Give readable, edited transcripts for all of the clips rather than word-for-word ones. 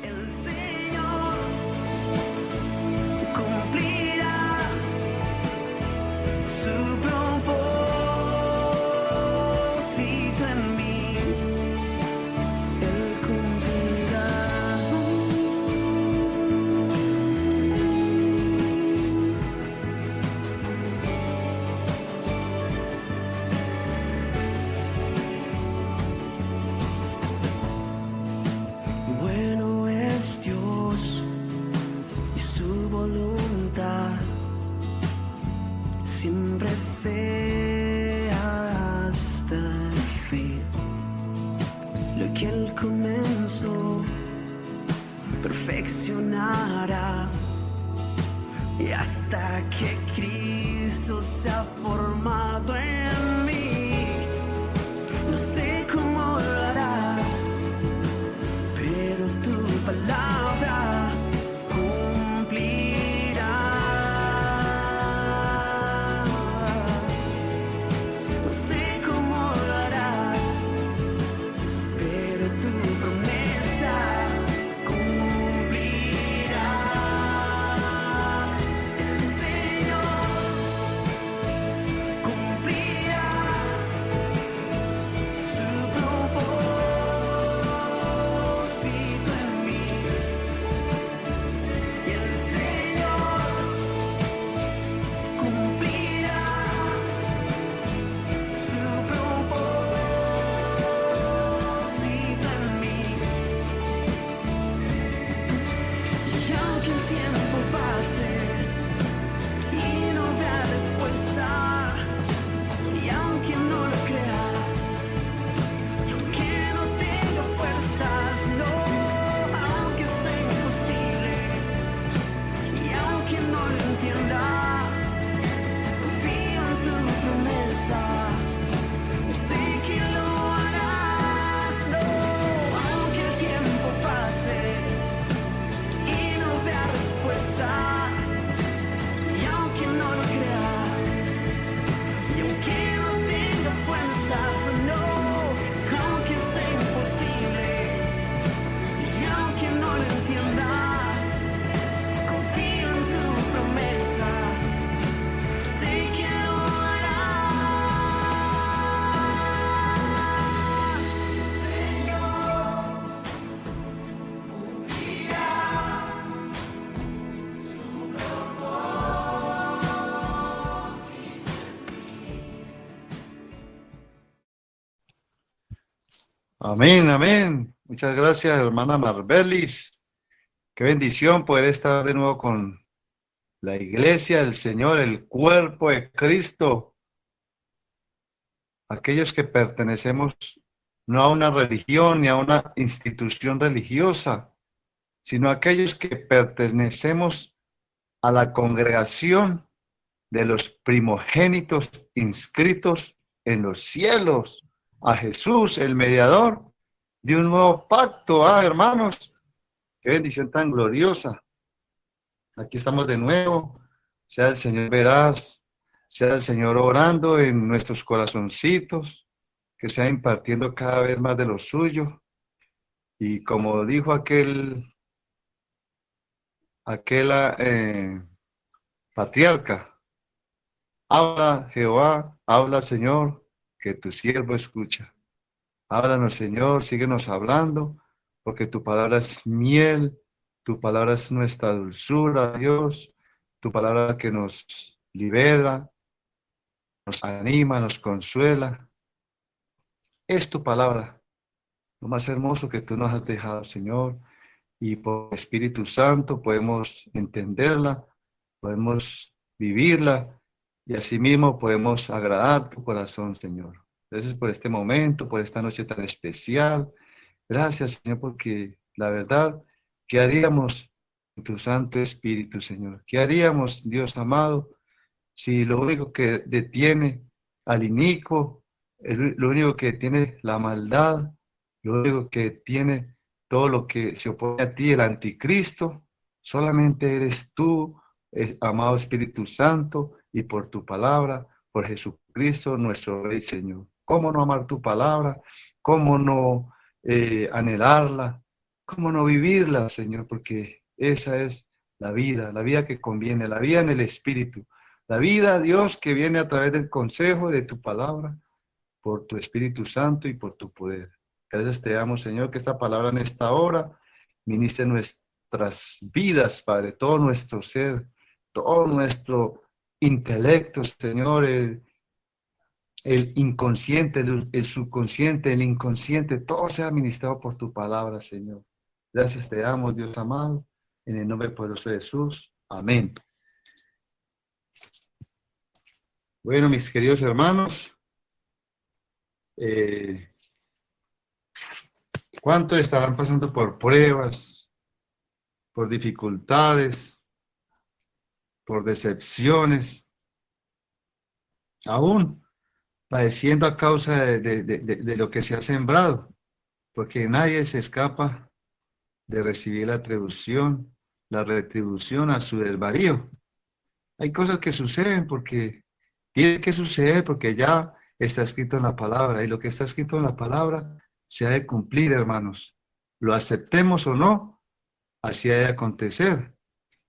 El Señor cumplirá su propósito en mí. Él cumplirá. Bueno es Dios y su voluntad siempre sea hasta el fin. Lo que Él comenzó perfeccionará, y hasta que Cristo se ha formado en mí. No sé cómo lo harás, pero tu palabra cumplirá. No sé cómo lo harás, pero tu promesa cumplirá. El Señor cumplirá su propósito en mí. Y el Señor cumplirá su propósito en mí. Y aunque el tiempo pase y no vea respuesta, y aunque no lo crea, y aunque no tenga fuerzas, no, aunque sea imposible, y aunque no lo entienda, confío en tu promesa. Sé que lo harás, no, aunque el tiempo pase y no vea respuesta, y aunque no lo crea, y aunque no tenga fuerzas, no, aunque sea imposible, y aunque no lo entienda, confío en tu promesa. Sé que lo harás, Señor. Amén, amén. Muchas gracias, hermana Marbelis. Qué bendición poder estar de nuevo con la iglesia del Señor, el cuerpo de Cristo. Aquellos que pertenecemos no a una religión ni a una institución religiosa, sino aquellos que pertenecemos a la congregación de los primogénitos inscritos en los cielos, a Jesús, el mediador de un nuevo pacto. Hermanos, qué bendición tan gloriosa. Aquí estamos de nuevo. Sea el Señor veraz, sea el Señor orando en nuestros corazoncitos, que sea impartiendo cada vez más de lo suyo. Y como dijo aquel patriarca, habla Jehová, habla Señor, que tu siervo escucha. Háblanos, Señor, síguenos hablando, porque tu palabra es miel, tu palabra es nuestra dulzura, Dios, tu palabra que nos libera, nos anima, nos consuela. Es tu palabra, lo más hermoso que tú nos has dejado, Señor, y por Espíritu Santo podemos entenderla, podemos vivirla, y asimismo podemos agradar tu corazón, Señor. Gracias por este momento, por esta noche tan especial. Gracias, Señor, porque la verdad, ¿qué haríamos en tu Santo Espíritu, Señor? ¿Qué haríamos, Dios amado, si lo único que detiene al inicuo, lo único que tiene la maldad, lo único que tiene todo lo que se opone a ti, el anticristo, solamente eres tú, amado Espíritu Santo, y por tu palabra, por Jesucristo, nuestro Rey, Señor? ¿Cómo no amar tu palabra? ¿Cómo no anhelarla? cómo no vivirla, Señor, porque esa es la vida que conviene, la vida en el Espíritu, la vida, Dios, que viene a través del consejo de tu palabra, por tu Espíritu Santo y por tu poder. Gracias te damos, Señor, que esta palabra en esta hora ministre nuestras vidas, Padre, todo nuestro ser, todo nuestro intelecto, Señor, el inconsciente, el subconsciente, el inconsciente, todo sea ministrado por tu palabra, Señor. Gracias te damos, Dios amado, en el nombre poderoso de Jesús. Amén. Bueno, mis queridos hermanos, ¿cuántos estarán pasando por pruebas, por dificultades, por decepciones, aún padeciendo a causa de lo que se ha sembrado? Porque nadie se escapa de recibir la retribución a su desvarío. Hay cosas que suceden porque tiene que suceder porque ya está escrito en la palabra y lo que está escrito en la palabra se ha de cumplir, hermanos. Lo aceptemos o no, así ha de acontecer.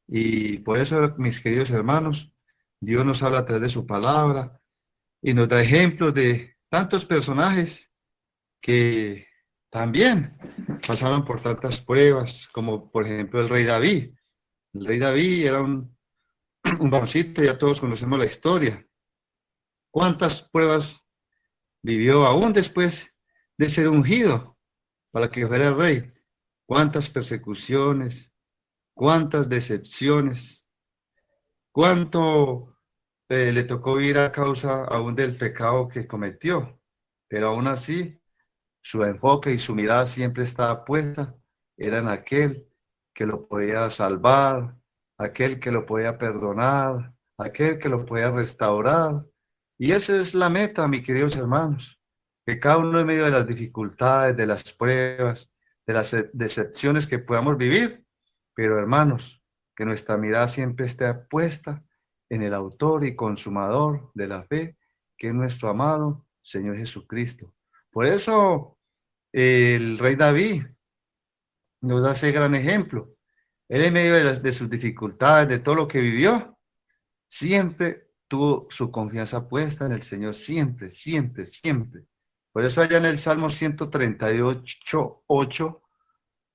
Y por eso, mis queridos hermanos, Dios nos habla a través de su palabra y nos da ejemplos de tantos personajes que también pasaron por tantas pruebas, como por ejemplo el rey David. El rey David era un varoncito, ya todos conocemos la historia. ¿Cuántas pruebas vivió aún después de ser ungido para que fuera rey? ¿Cuántas persecuciones? ¿Cuántas decepciones? ¿Cuánto le tocó vivir a causa aún del pecado que cometió? Pero aún así, su enfoque y su mirada siempre estaba puesta, era en aquel que lo podía salvar, aquel que lo podía perdonar, aquel que lo podía restaurar. Y esa es la meta, mis queridos hermanos, que cada uno en medio de las dificultades, de las pruebas, de las decepciones que podamos vivir, pero hermanos, que nuestra mirada siempre esté puesta en el autor y consumador de la fe, que es nuestro amado Señor Jesucristo. Por eso el rey David nos da ese gran ejemplo. Él en medio de sus dificultades, de todo lo que vivió, siempre tuvo su confianza puesta en el Señor, siempre, siempre, siempre. Por eso allá en el Salmo 138:8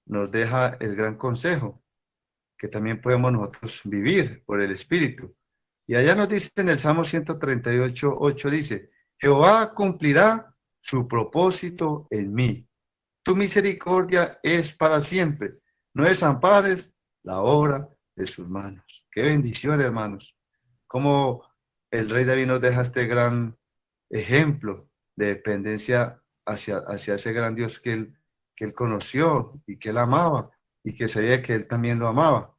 nos deja el gran consejo, que también podemos nosotros vivir por el Espíritu. Y allá nos dice en el Salmo 138:8, dice, Jehová cumplirá su propósito en mí. Tu misericordia es para siempre. No desampares la obra de sus manos. Qué bendición, hermanos. Como el rey David nos deja este gran ejemplo de dependencia hacia ese gran Dios que él conoció y que él amaba y que sabía que él también lo amaba.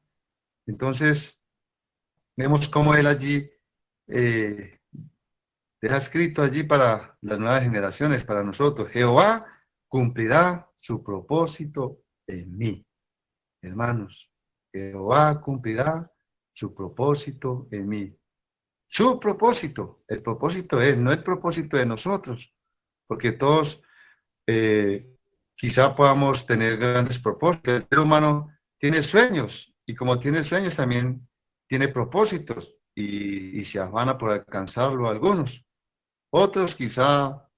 Entonces, vemos cómo él allí deja escrito allí para las nuevas generaciones, para nosotros. Jehová cumplirá su propósito en mí. Hermanos, Jehová cumplirá su propósito en mí. Su propósito, el propósito es, no el propósito de nosotros, porque todos quizá podamos tener grandes propósitos. El ser humano tiene sueños y como tiene sueños también tiene propósitos y se afana por alcanzarlo algunos. Otros quizá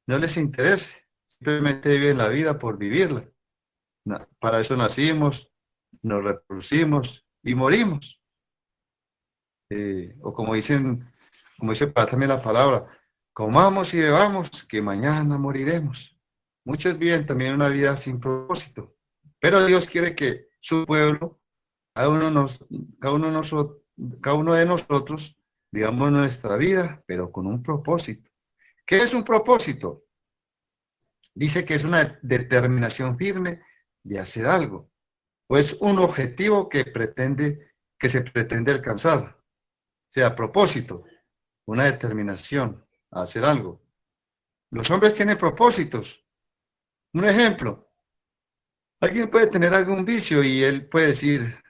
no les interese, simplemente viven la vida por vivirla. Para eso nacimos, nos reproducimos y morimos. O como dice también la palabra, comamos y bebamos, que mañana moriremos. Muchos viven también una vida sin propósito, pero Dios quiere que su pueblo, cada uno de nosotros, vivamos nuestra vida, pero con un propósito. ¿Qué es un propósito? Dice que es una determinación firme de hacer algo, o es un objetivo que se pretende alcanzar. O sea, propósito, una determinación a hacer algo. Los hombres tienen propósitos. Un ejemplo, alguien puede tener algún vicio y él puede decir,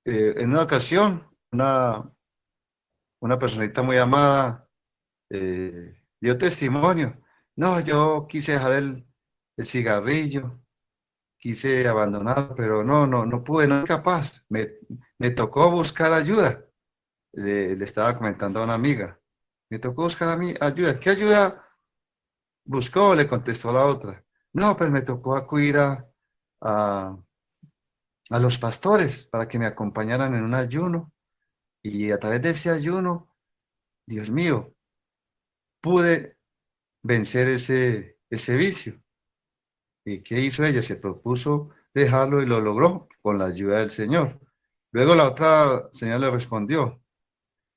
en una ocasión, una personita muy amada dio testimonio. No, yo quise dejar el cigarrillo, quise abandonar, pero no pude, no fui capaz. Me tocó buscar ayuda. Le estaba comentando a una amiga. Me tocó buscar a mí ayuda. ¿Qué ayuda buscó? Le contestó la otra. No, pues me tocó acudir a, a los pastores para que me acompañaran en un ayuno. Y a través de ese ayuno, Dios mío, pude vencer ese vicio. ¿Y qué hizo ella? Se propuso dejarlo y lo logró con la ayuda del Señor. Luego la otra señora le respondió,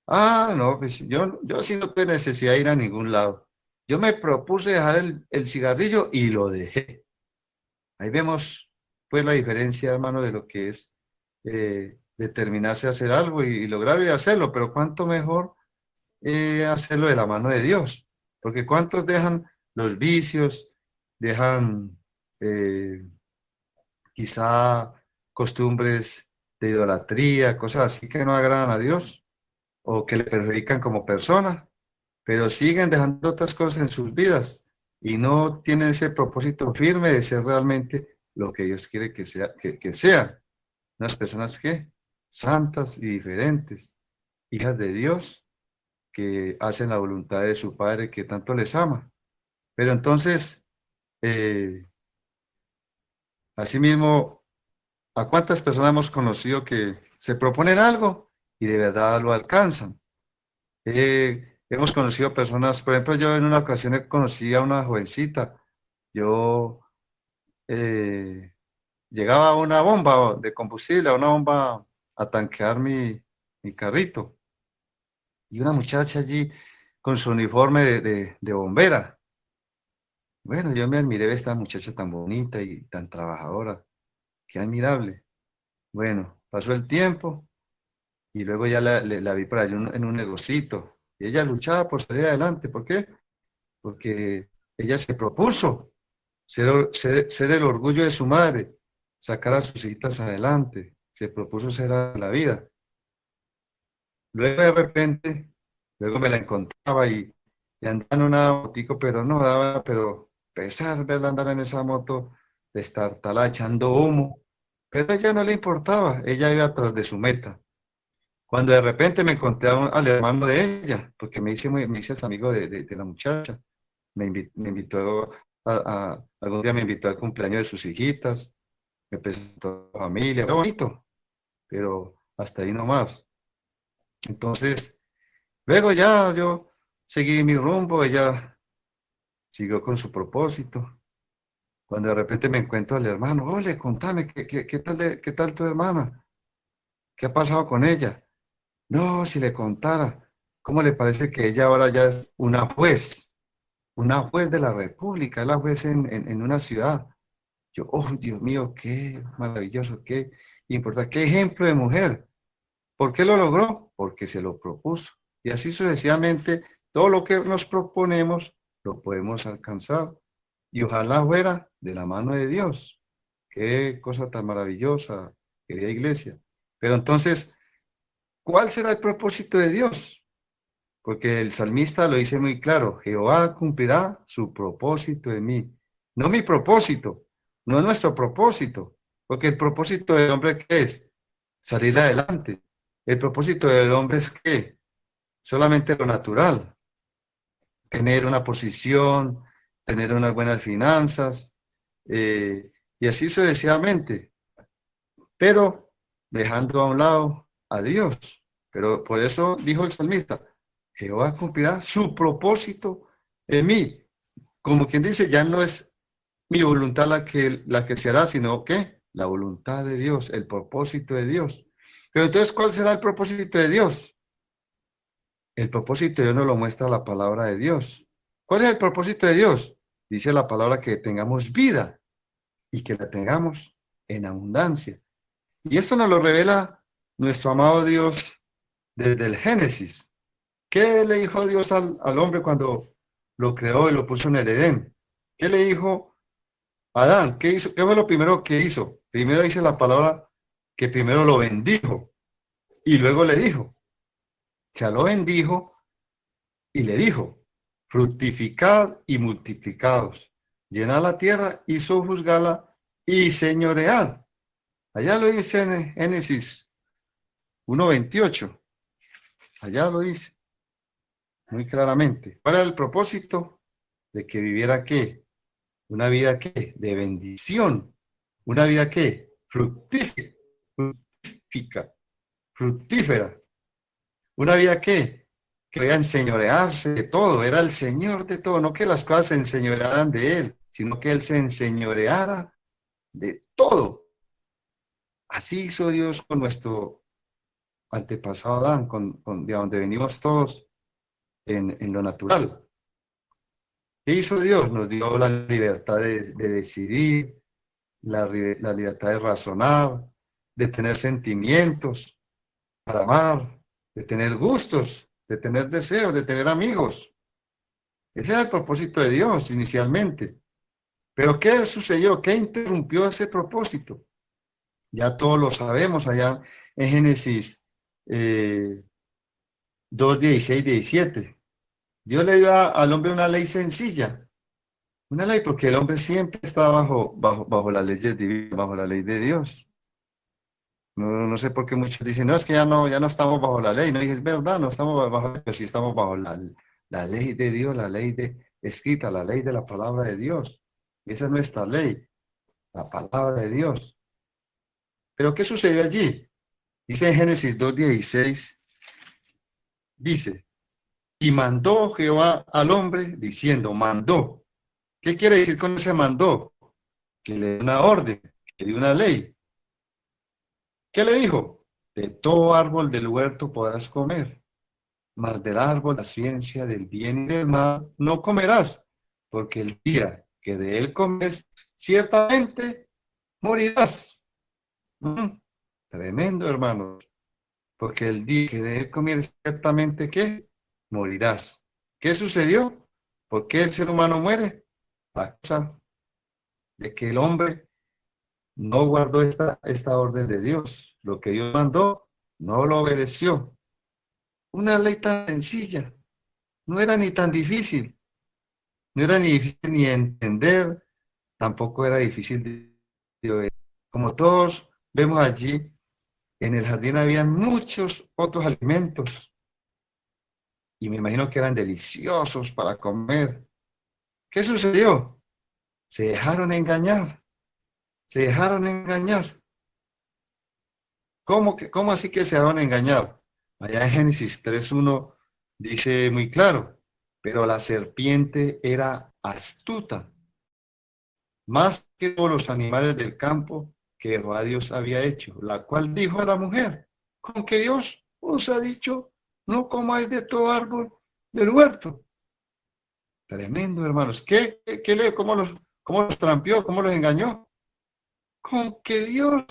ah, no, pues yo sí no tuve necesidad de ir a ningún lado. Yo me propuse dejar el cigarrillo y lo dejé. Ahí vemos pues la diferencia, hermano, de lo que es determinarse a hacer algo y lograrlo y hacerlo, pero cuánto mejor hacerlo de la mano de Dios, porque cuántos dejan los vicios, dejan eh, quizá costumbres de idolatría, cosas así que no agradan a Dios o que le perjudican como persona, pero siguen dejando otras cosas en sus vidas y no tienen ese propósito firme de ser realmente lo que Dios quiere que sean. Unas personas que santas y diferentes, hijas de Dios, que hacen la voluntad de su Padre que tanto les ama. Pero entonces, eh, asimismo, ¿a cuántas personas hemos conocido que se proponen algo y de verdad lo alcanzan? Hemos conocido personas, por ejemplo, yo en una ocasión conocí a una jovencita. Yo eh, llegaba a una bomba de combustible, a una bomba a tanquear mi carrito. Y una muchacha allí con su uniforme de bombera. Bueno, yo me admiré de esta muchacha tan bonita y tan trabajadora. Qué admirable. Bueno, pasó el tiempo y luego ya la vi por allí en un negocito. Y ella luchaba por salir adelante. ¿Por qué? Porque ella se propuso ser el orgullo de su madre, sacar a sus hijitas adelante. Se propuso ser a la vida. Luego de repente, luego me la encontraba y andaba en una motico, pero no daba, pero pesar verla andar en esa moto, de estar talada echando humo, pero a ella no le importaba, ella iba tras de su meta. Cuando de repente me encontré al hermano de ella, porque me hice amigo de la muchacha, me invitó algún día me invitó al cumpleaños de sus hijitas, me presentó a la familia, qué bonito, pero hasta ahí nomás. Entonces, luego ya yo seguí mi rumbo, ella siguió con su propósito. Cuando de repente me encuentro al hermano, oye, contame, qué tal tu hermana? ¿Qué ha pasado con ella? No, si le contara, ¿cómo le parece que ella ahora ya es una juez de la República, es la juez en una ciudad? Yo, oh, Dios mío, qué maravilloso, qué importante, qué ejemplo de mujer. ¿Por qué lo logró? Porque se lo propuso. Y así sucesivamente, todo lo que nos proponemos lo podemos alcanzar. Y ojalá fuera de la mano de Dios. Qué cosa tan maravillosa, querida iglesia. Pero entonces, ¿cuál será el propósito de Dios? Porque el salmista lo dice muy claro, Jehová cumplirá su propósito en mí. No mi propósito, no es nuestro propósito, porque el propósito del hombre, ¿qué es? Salir adelante. El propósito del hombre es ¿qué? Solamente lo natural, tener una posición, tener unas buenas finanzas, y así sucesivamente, pero dejando a un lado a Dios. Pero por eso dijo el salmista, Jehová cumplirá su propósito en mí. Como quien dice, ya no es mi voluntad la que se hará, sino que la voluntad de Dios, el propósito de Dios. Pero entonces, ¿cuál será el propósito de Dios? El propósito de Dios nos lo muestra la palabra de Dios. ¿Cuál es el propósito de Dios? Dice la palabra que tengamos vida y que la tengamos en abundancia. Y esto nos lo revela nuestro amado Dios desde el Génesis. ¿Qué le dijo Dios al hombre cuando lo creó y lo puso en el Edén? ¿Qué le dijo a Adán? ¿Qué hizo? ¿Qué fue lo primero que hizo? Primero dice la palabra que primero lo bendijo y luego le dijo. O sea, lo bendijo y le dijo, fructificad y multiplicaos, llenad la tierra y sojuzgala y señoread. Allá lo dice en Génesis 1:28. Allá lo dice muy claramente. ¿Cuál era el propósito? De que viviera ¿qué? Una vida ¿qué? De bendición. Una vida ¿qué? Fructífera. Fructífera. Una vida ¿qué? Que podía enseñorearse de todo. Era el Señor de todo. No que las cosas se enseñorearan de Él, sino que Él se enseñoreara de todo. Así hizo Dios con nuestro antepasado Adán, de donde venimos todos en lo natural. ¿Qué hizo Dios? Nos dio la libertad de decidir, la libertad de razonar, de tener sentimientos para amar, de tener gustos, de tener deseos, de tener amigos. Ese era el propósito de Dios inicialmente. Pero ¿qué sucedió? ¿Qué interrumpió ese propósito? Ya todos lo sabemos allá en Génesis 2, 16, 17. Dios le dio al hombre una ley sencilla. Una ley, porque el hombre siempre está bajo las leyes divinas, bajo la ley de Dios. No sé por qué muchos dicen, no, es que ya no estamos bajo la ley. No, y es verdad, no estamos bajo la ley, pero sí estamos bajo la ley de Dios, la ley escrita, la ley de la palabra de Dios. Esa es nuestra ley, la palabra de Dios. Pero ¿qué sucedió allí? Dice en Génesis 2:16, dice, y mandó Jehová al hombre diciendo, mandó. ¿Qué quiere decir con ese mandó? Que le dio una orden, que le dio una ley. ¿Qué le dijo? De todo árbol del huerto podrás comer, mas del árbol la ciencia del bien y del mal no comerás, porque el día que de él comes, ciertamente morirás. Tremendo, hermano, porque el día que de él comes, ciertamente ¿qué? Morirás. ¿Qué sucedió? ¿Por qué el ser humano muere? A causa de que el hombre no guardó esta orden de Dios. Lo que Dios mandó, no lo obedeció. Una ley tan sencilla, no era ni tan difícil, no era ni difícil ni entender, tampoco era difícil de obedecer. Como todos vemos allí, en el jardín había muchos otros alimentos y me imagino que eran deliciosos para comer. ¿Qué sucedió? Se dejaron engañar, se dejaron engañar. ¿Cómo así que se dejaron engañar? Allá en Génesis 3:1 dice muy claro, pero la serpiente era astuta, más que todos los animales del campo que Jehová Dios había hecho, la cual dijo a la mujer, con que Dios os ha dicho, no comáis de todo árbol del huerto. Tremendo, hermanos. ¿Cómo los trampió? ¿Cómo los engañó? Con que Dios,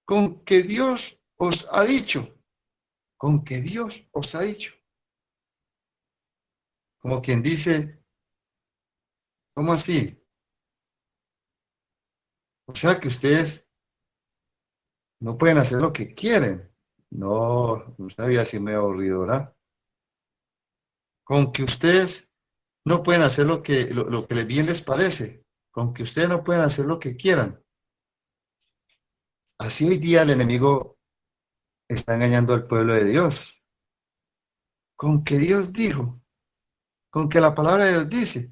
con que Dios os ha dicho, con que Dios os ha dicho. Como quien dice, ¿cómo así? O sea que ustedes no pueden hacer lo que quieren. No, una vida así medio aburrido, ¿verdad? Con que ustedes no pueden hacer lo que bien les parece. Con que ustedes no pueden hacer lo que quieran. Así hoy día el enemigo está engañando al pueblo de Dios. Con que Dios dijo, con que la palabra de Dios dice.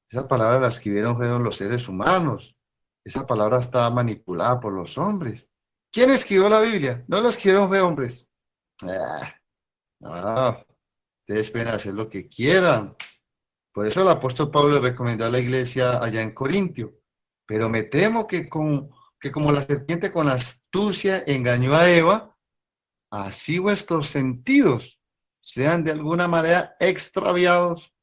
Esa palabra la escribieron fueron los seres humanos. Esa palabra está manipulada por los hombres. ¿Quién escribió la Biblia? No la escribieron fue hombres. Ah, no, ustedes pueden hacer lo que quieran. Por eso el apóstol Pablo le recomendó a la iglesia allá en Corintio. Pero me temo que como la serpiente con astucia engañó a Eva, así vuestros sentidos sean de alguna manera extraviados,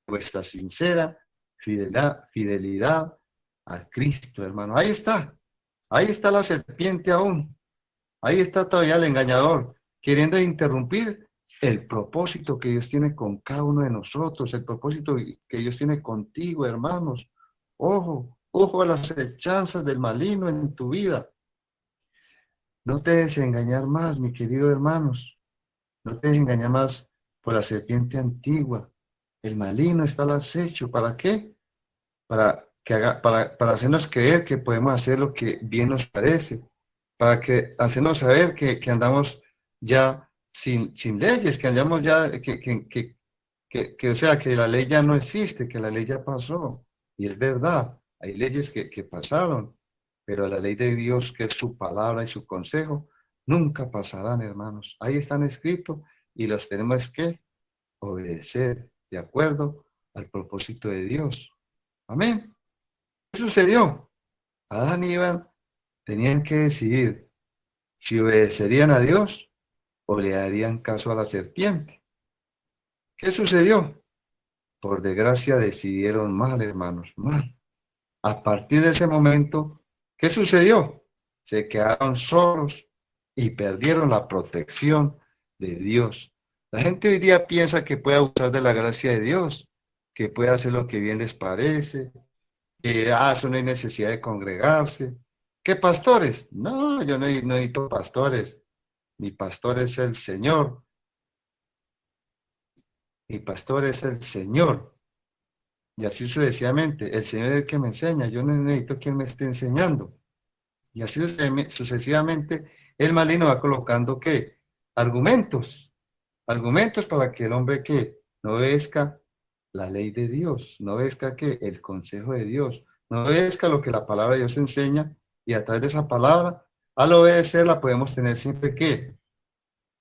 vuestra sincera fidelidad a Cristo, hermano. Ahí está la serpiente aún, ahí está todavía el engañador, queriendo interrumpir el propósito que Dios tiene con cada uno de nosotros, el propósito que Dios tiene contigo, hermanos. Ojo a las chanzas del maligno en tu vida. No te dejes engañar más, mi querido hermanos. No te dejes engañar más por la serpiente antigua. El maligno está al acecho. ¿Para qué? Para para hacernos creer que podemos hacer lo que bien nos parece, para hacernos saber que andamos ya sin leyes, que andamos ya, o sea, que la ley ya no existe, que la ley ya pasó. Y es verdad, hay leyes que pasaron, pero la ley de Dios, que es su palabra y su consejo, nunca pasarán, hermanos. Ahí están escritos y los tenemos que obedecer de acuerdo al propósito de Dios. Amén. ¿Qué sucedió? Adán y Eva tenían que decidir si obedecerían a Dios o le darían caso a la serpiente. ¿Qué sucedió? Por desgracia decidieron mal, hermanos, mal. A partir de ese momento, ¿qué sucedió? Se quedaron solos y perdieron la protección de Dios. La gente hoy día piensa que puede abusar de la gracia de Dios, que puede hacer lo que bien les parece, que eso no hay necesidad de congregarse. ¿Qué pastores? No, yo no necesito pastores. Mi pastor es el Señor. Mi pastor es el Señor. Y así sucesivamente. El Señor es el que me enseña. Yo no necesito quien me esté enseñando. Y así sucesivamente, el maligno va colocando ¿qué? Argumentos. Argumentos para que el hombre que no obedezca la ley de Dios, no obedezca que el consejo de Dios, no obedezca lo que la palabra de Dios enseña, y a través de esa palabra, al obedecerla, podemos tener siempre que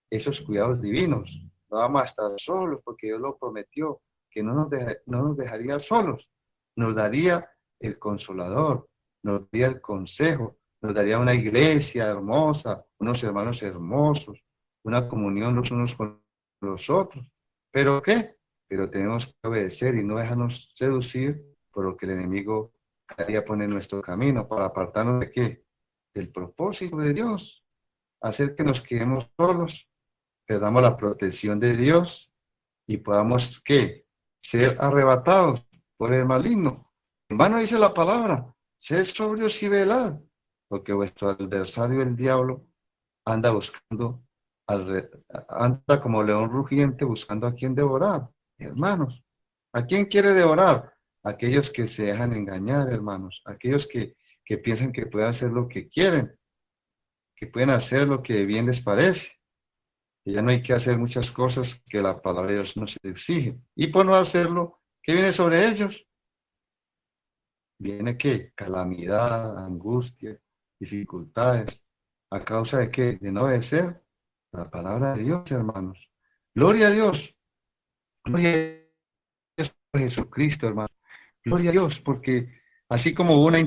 esos cuidados divinos. No vamos a estar solos porque Dios lo prometió, que no nos dejaría solos, nos daría el consolador, nos daría el consejo, nos daría una iglesia hermosa, unos hermanos hermosos, una comunión los unos con los otros. ¿Pero qué? Pero tenemos que obedecer y no dejarnos seducir por lo que el enemigo quería poner en nuestro camino para apartarnos de qué? Del propósito de Dios, hacer que nos quedemos solos, perdamos la protección de Dios y podamos, ¿qué? Ser arrebatados por el maligno. En vano dice la palabra, sed sobrios y velad, porque vuestro adversario, el diablo, anda buscando, anda como león rugiente buscando a quien devorar. Hermanos, ¿a quién quiere devorar? Aquellos que se dejan engañar, hermanos, aquellos que piensan que pueden hacer lo que quieren, que pueden hacer lo que bien les parece. Que ya no hay que hacer muchas cosas que la palabra de Dios nos exige. Y por no hacerlo, ¿qué viene sobre ellos? ¿Viene qué? Calamidad, angustia, dificultades. ¿A causa de qué? De no obedecer la palabra de Dios, hermanos. Gloria a Dios. Gloria a Dios por Jesucristo, hermanos. Gloria a Dios, porque así como hubo una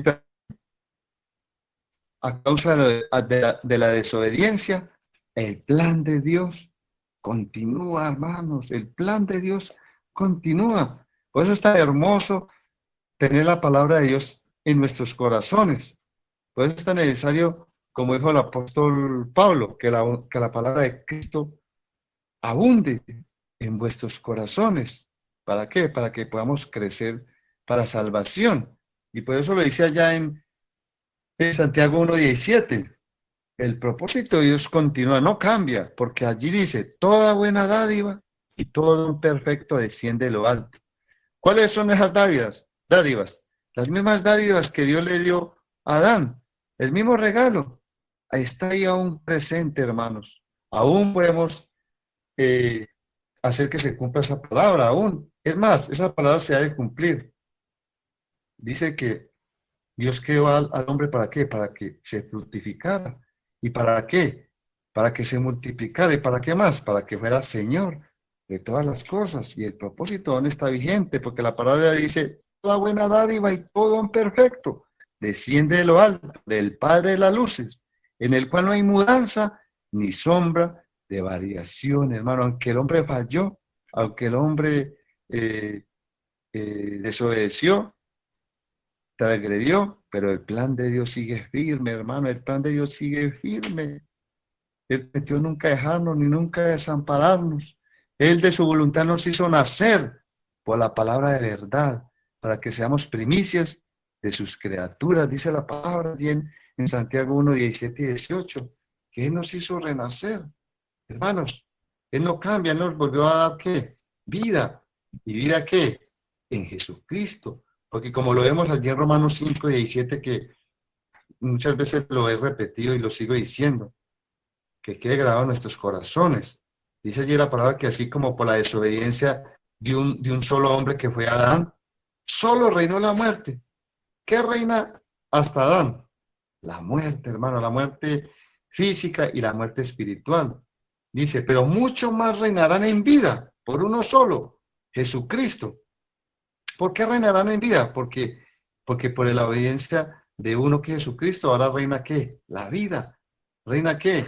a causa de la desobediencia, el plan de Dios continúa, hermanos. El plan de Dios continúa. Por eso es tan hermoso tener la palabra de Dios en nuestros corazones. Por eso es tan necesario, como dijo el apóstol Pablo, que la palabra de Cristo abunde en vuestros corazones. ¿Para qué? Para que podamos crecer para salvación. Y por eso lo dice allá en Santiago 1:17. El propósito de Dios continúa, no cambia, porque allí dice, toda buena dádiva y todo un perfecto desciende de lo alto. ¿Cuáles son esas dádivas? Dádivas. Las mismas dádivas que Dios le dio a Adán. El mismo regalo. Ahí está ahí aún presente, hermanos. Aún podemos hacer que se cumpla esa palabra, aún. Es más, esa palabra se ha de cumplir. Dice que Dios creó al hombre ¿para qué? Para que se fructificara. ¿Y para qué? Para que se multiplicara. ¿Y para qué más? Para que fuera Señor de todas las cosas. Y el propósito aún está vigente, porque la palabra dice, toda buena dádiva y todo don perfecto desciende de lo alto, del Padre de las luces, en el cual no hay mudanza ni sombra de variación, hermano. Aunque el hombre falló, aunque el hombre desobedeció, transgredió, pero el plan de Dios sigue firme, hermano. El plan de Dios sigue firme. Él prometió nunca dejarnos ni nunca desampararnos. Él de su voluntad nos hizo nacer por la palabra de verdad, para que seamos primicias de sus criaturas, dice la palabra allí en Santiago 1:17 y 18, que Él nos hizo renacer. Hermanos, Él no cambia, Él nos volvió a dar ¿qué? Vida. ¿Y vida qué? En Jesucristo. Porque como lo vemos allí en Romanos 5:17, que muchas veces lo he repetido y lo sigo diciendo, que quede grabado en nuestros corazones. Dice allí la palabra que así como por la desobediencia de un solo hombre que fue Adán, solo reinó la muerte. ¿Qué reina hasta Adán? La muerte, hermano, la muerte física y la muerte espiritual. Dice, pero mucho más reinarán en vida por uno solo, Jesucristo. ¿Por qué reinarán en vida? Porque por la obediencia de uno que es Jesucristo, ahora reina ¿qué? La vida. ¿Reina qué?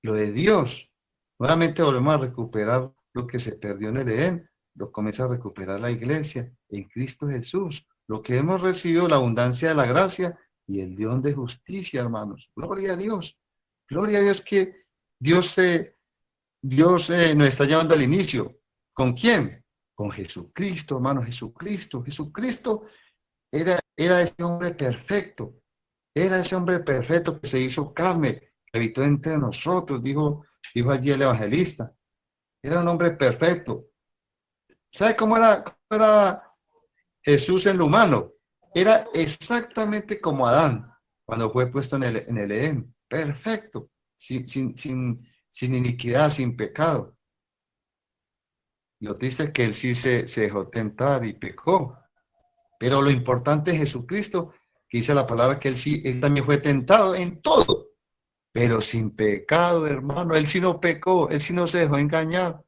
Lo de Dios. Nuevamente volvemos a recuperar lo que se perdió en el Edén, lo comienza a recuperar la iglesia en Cristo Jesús. Lo que hemos recibido, la abundancia de la gracia y el don de justicia, hermanos. Gloria a Dios. Gloria a Dios que Dios nos está llevando al inicio. ¿Con quién? Con Jesucristo, hermano, Jesucristo. Jesucristo era ese hombre perfecto. Era ese hombre perfecto que se hizo carne, que habitó entre nosotros, dijo allí el evangelista. Era un hombre perfecto. ¿Sabe cómo era Jesús en lo humano? Era exactamente como Adán, cuando fue puesto en el Edén. Perfecto, sin iniquidad, sin pecado. Lo triste es que él sí se dejó tentar y pecó. Pero lo importante es Jesucristo, que dice la palabra que él también fue tentado en todo, pero sin pecado, hermano. Él sí no pecó, él sí no se dejó engañar.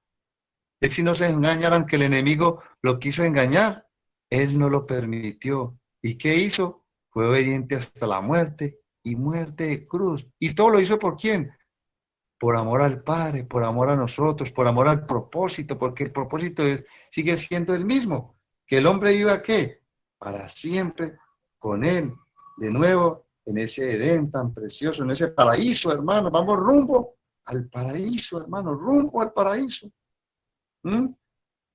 Él sí no se dejó engañar, aunque el enemigo lo quiso engañar. Él no lo permitió. ¿Y qué hizo? Fue obediente hasta la muerte y muerte de cruz. ¿Y todo lo hizo por quién? Por amor al Padre, por amor a nosotros, por amor al propósito, porque el propósito sigue siendo el mismo. Que el hombre viva ¿qué? Para siempre con Él. De nuevo, en ese Edén tan precioso, en ese paraíso, hermano. Vamos rumbo al paraíso, hermano, rumbo al paraíso. ¿Mm?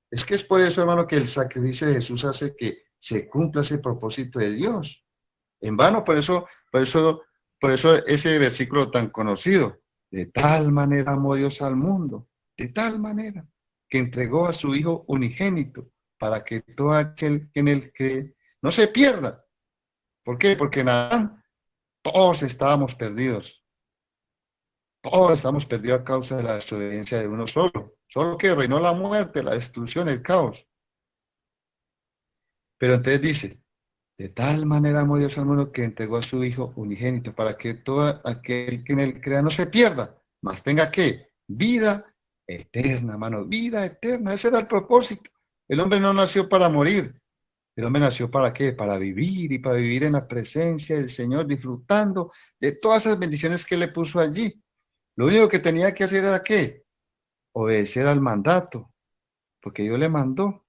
Es que es por eso, hermano, que el sacrificio de Jesús hace que se cumpla ese propósito de Dios. En vano, por eso ese versículo tan conocido. De tal manera amó Dios al mundo, de tal manera, que entregó a su Hijo unigénito, para que todo aquel que en él cree no se pierda. ¿Por qué? Porque en Adán todos estábamos perdidos. Todos estamos perdidos a causa de la desobediencia de uno solo. Solo que reinó la muerte, la destrucción, el caos. Pero entonces dice, de tal manera amó Dios al mundo que entregó a su Hijo unigénito para que todo aquel que en él crea no se pierda, mas tenga ¿qué? Vida eterna, hermano, vida eterna. Ese era el propósito. El hombre no nació para morir. El hombre nació para ¿qué? Para vivir y para vivir en la presencia del Señor, disfrutando de todas esas bendiciones que Él le puso allí. Lo único que tenía que hacer era ¿qué? Obedecer al mandato, porque Dios le mandó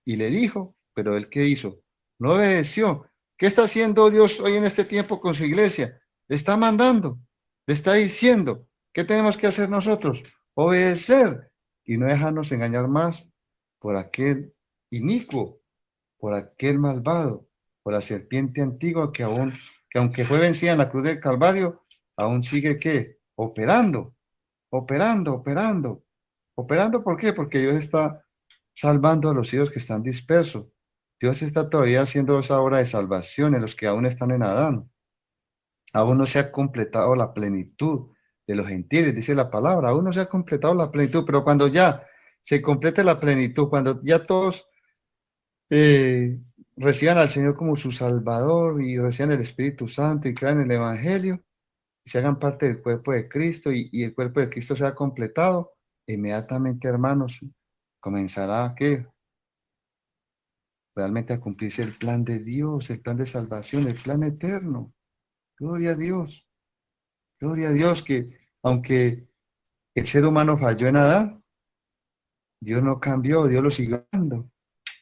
y le dijo, pero él ¿qué hizo? No obedeció. ¿Qué está haciendo Dios hoy en este tiempo con su iglesia? Le está mandando, le está diciendo, ¿qué tenemos que hacer nosotros? Obedecer y no dejarnos engañar más por aquel inicuo, por aquel malvado, por la serpiente antigua que aunque fue vencida en la cruz del Calvario, aún sigue ¿qué? Operando, operando. ¿Operando por qué? Porque Dios está salvando a los hijos que están dispersos. Dios está todavía haciendo esa obra de salvación en los que aún están en Adán. Aún no se ha completado la plenitud de los gentiles, dice la palabra. Aún no se ha completado la plenitud, pero cuando ya se complete la plenitud, cuando ya todos eh, reciban al Señor como su Salvador y reciban el Espíritu Santo y crean en el Evangelio, y se hagan parte del cuerpo de Cristo y el cuerpo de Cristo sea completado, inmediatamente, hermanos, comenzará ¿qué? Realmente a cumplirse el plan de Dios, el plan de salvación, el plan eterno. Gloria a Dios que aunque el ser humano falló en Adán, Dios no cambió, Dios lo siguió amando.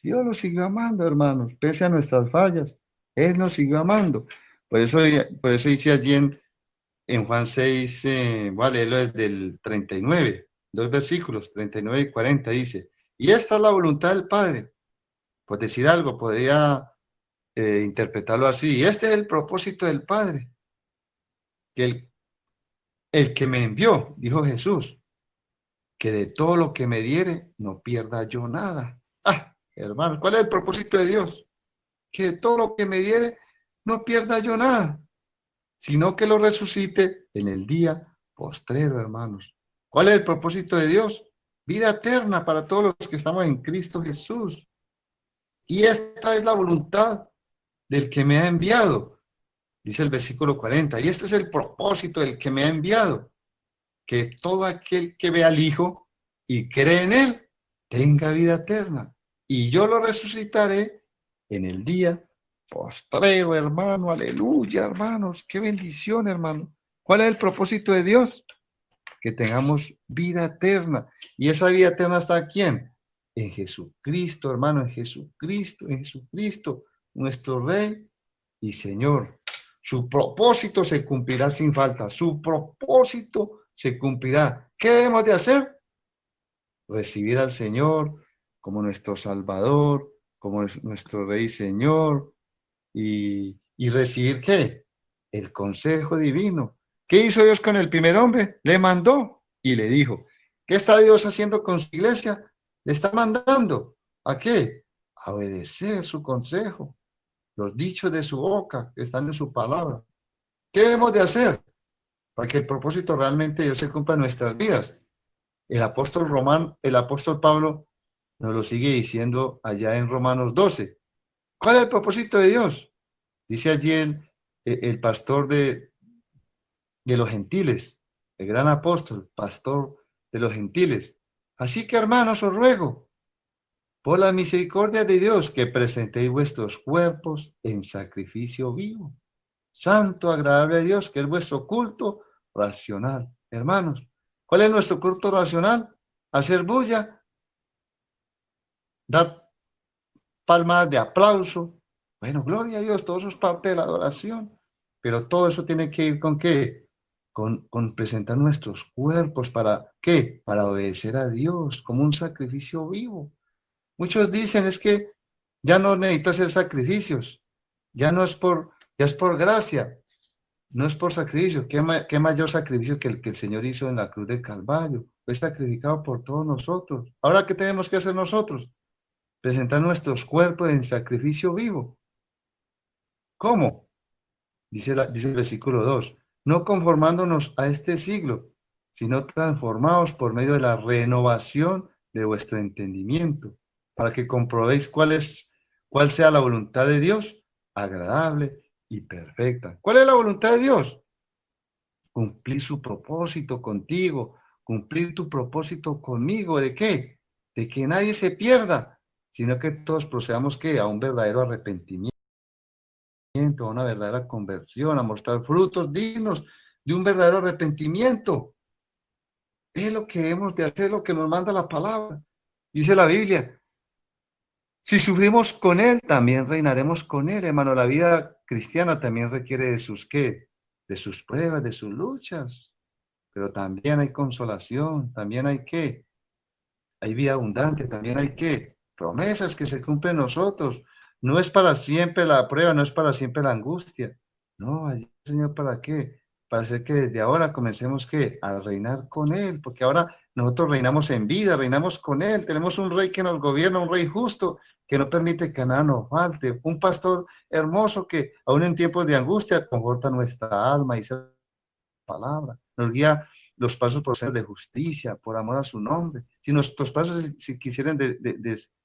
Dios lo siguió amando, hermanos, pese a nuestras fallas. Él nos siguió amando. Por eso dice allí en Juan 6, voy a leerlo desde el 39, dos versículos, 39 y 40, dice, y esta es la voluntad del Padre. Pues decir algo, podría interpretarlo así. Y este es el propósito del Padre, que el que me envió, dijo Jesús, que de todo lo que me diere, no pierda yo nada. Ah, hermanos. ¿Cuál es el propósito de Dios? Que todo lo que me diere no pierda yo nada, sino que lo resucite en el día postrero, hermanos. ¿Cuál es el propósito de Dios? Vida eterna para todos los que estamos en Cristo Jesús. Y esta es la voluntad del que me ha enviado, dice el versículo 40. Y este es el propósito del que me ha enviado, que todo aquel que ve al Hijo y cree en Él tenga vida eterna. Y yo lo resucitaré en el día postrero, hermano. Aleluya, hermanos. Qué bendición, hermano. ¿Cuál es el propósito de Dios? Que tengamos vida eterna. ¿Y esa vida eterna está en quién? En Jesucristo, hermano, en Jesucristo, nuestro Rey y Señor. Su propósito se cumplirá sin falta. Su propósito se cumplirá. ¿Qué debemos de hacer? Recibir al Señor como nuestro Salvador, como nuestro Rey y Señor, y recibir ¿qué? El consejo divino. ¿Qué hizo Dios con el primer hombre? Le mandó y le dijo, ¿qué está Dios haciendo con su iglesia? Le está mandando. ¿A qué? A obedecer su consejo, los dichos de su boca que están en su palabra. ¿Qué debemos de hacer para que el propósito realmente de Dios se cumpla en nuestras vidas? El apóstol Pablo nos lo sigue diciendo allá en Romanos 12. ¿Cuál es el propósito de Dios? Dice allí el pastor de los gentiles, el gran apóstol, pastor de los gentiles. Así que, hermanos, os ruego, por la misericordia de Dios, que presentéis vuestros cuerpos en sacrificio vivo, santo, agradable a Dios, que es vuestro culto racional. Hermanos, ¿cuál es nuestro culto racional? Hacer bulla, dar palmas de aplauso. Bueno, gloria a Dios, todo eso es parte de la adoración, pero todo eso tiene que ir con qué? Con presentar nuestros cuerpos para qué? Para obedecer a Dios como un sacrificio vivo. Muchos dicen es que ya no necesito hacer sacrificios, ya es por gracia, no es por sacrificio. ¿Qué mayor sacrificio que el que el Señor hizo en la cruz del Calvario? Fue sacrificado por todos nosotros. Ahora, ¿qué tenemos que hacer nosotros? Presentar nuestros cuerpos en sacrificio vivo. ¿Cómo? Dice el versículo 2, no conformándonos a este siglo, sino transformados por medio de la renovación de vuestro entendimiento, para que comprobéis cuál sea la voluntad de Dios, agradable y perfecta. ¿Cuál es la voluntad de Dios? Cumplir su propósito contigo, cumplir tu propósito conmigo. ¿De qué? De que nadie se pierda, sino que todos procedamos ¿qué? A un verdadero arrepentimiento, a una verdadera conversión, a mostrar frutos dignos de un verdadero arrepentimiento. Es lo que hemos de hacer, lo que nos manda la palabra. Dice la Biblia, si sufrimos con Él, también reinaremos con Él, hermano. La vida cristiana también requiere de sus, ¿qué? De sus pruebas, de sus luchas. Pero también hay consolación, también hay, ¿qué? Hay vida abundante, también hay, ¿qué? Promesas que se cumplen nosotros. No es para siempre la prueba, no es para siempre la angustia. No, Señor, ¿para qué? Para hacer que desde ahora comencemos ¿qué? A reinar con Él, porque ahora nosotros reinamos en vida, reinamos con Él, tenemos un rey que nos gobierna, un rey justo, que no permite que nada nos falte, un pastor hermoso que aún en tiempos de angustia conforta nuestra alma y se palabra, nos guía los pasos por ser de justicia, por amor a su nombre. Si nuestros pasos se quisieran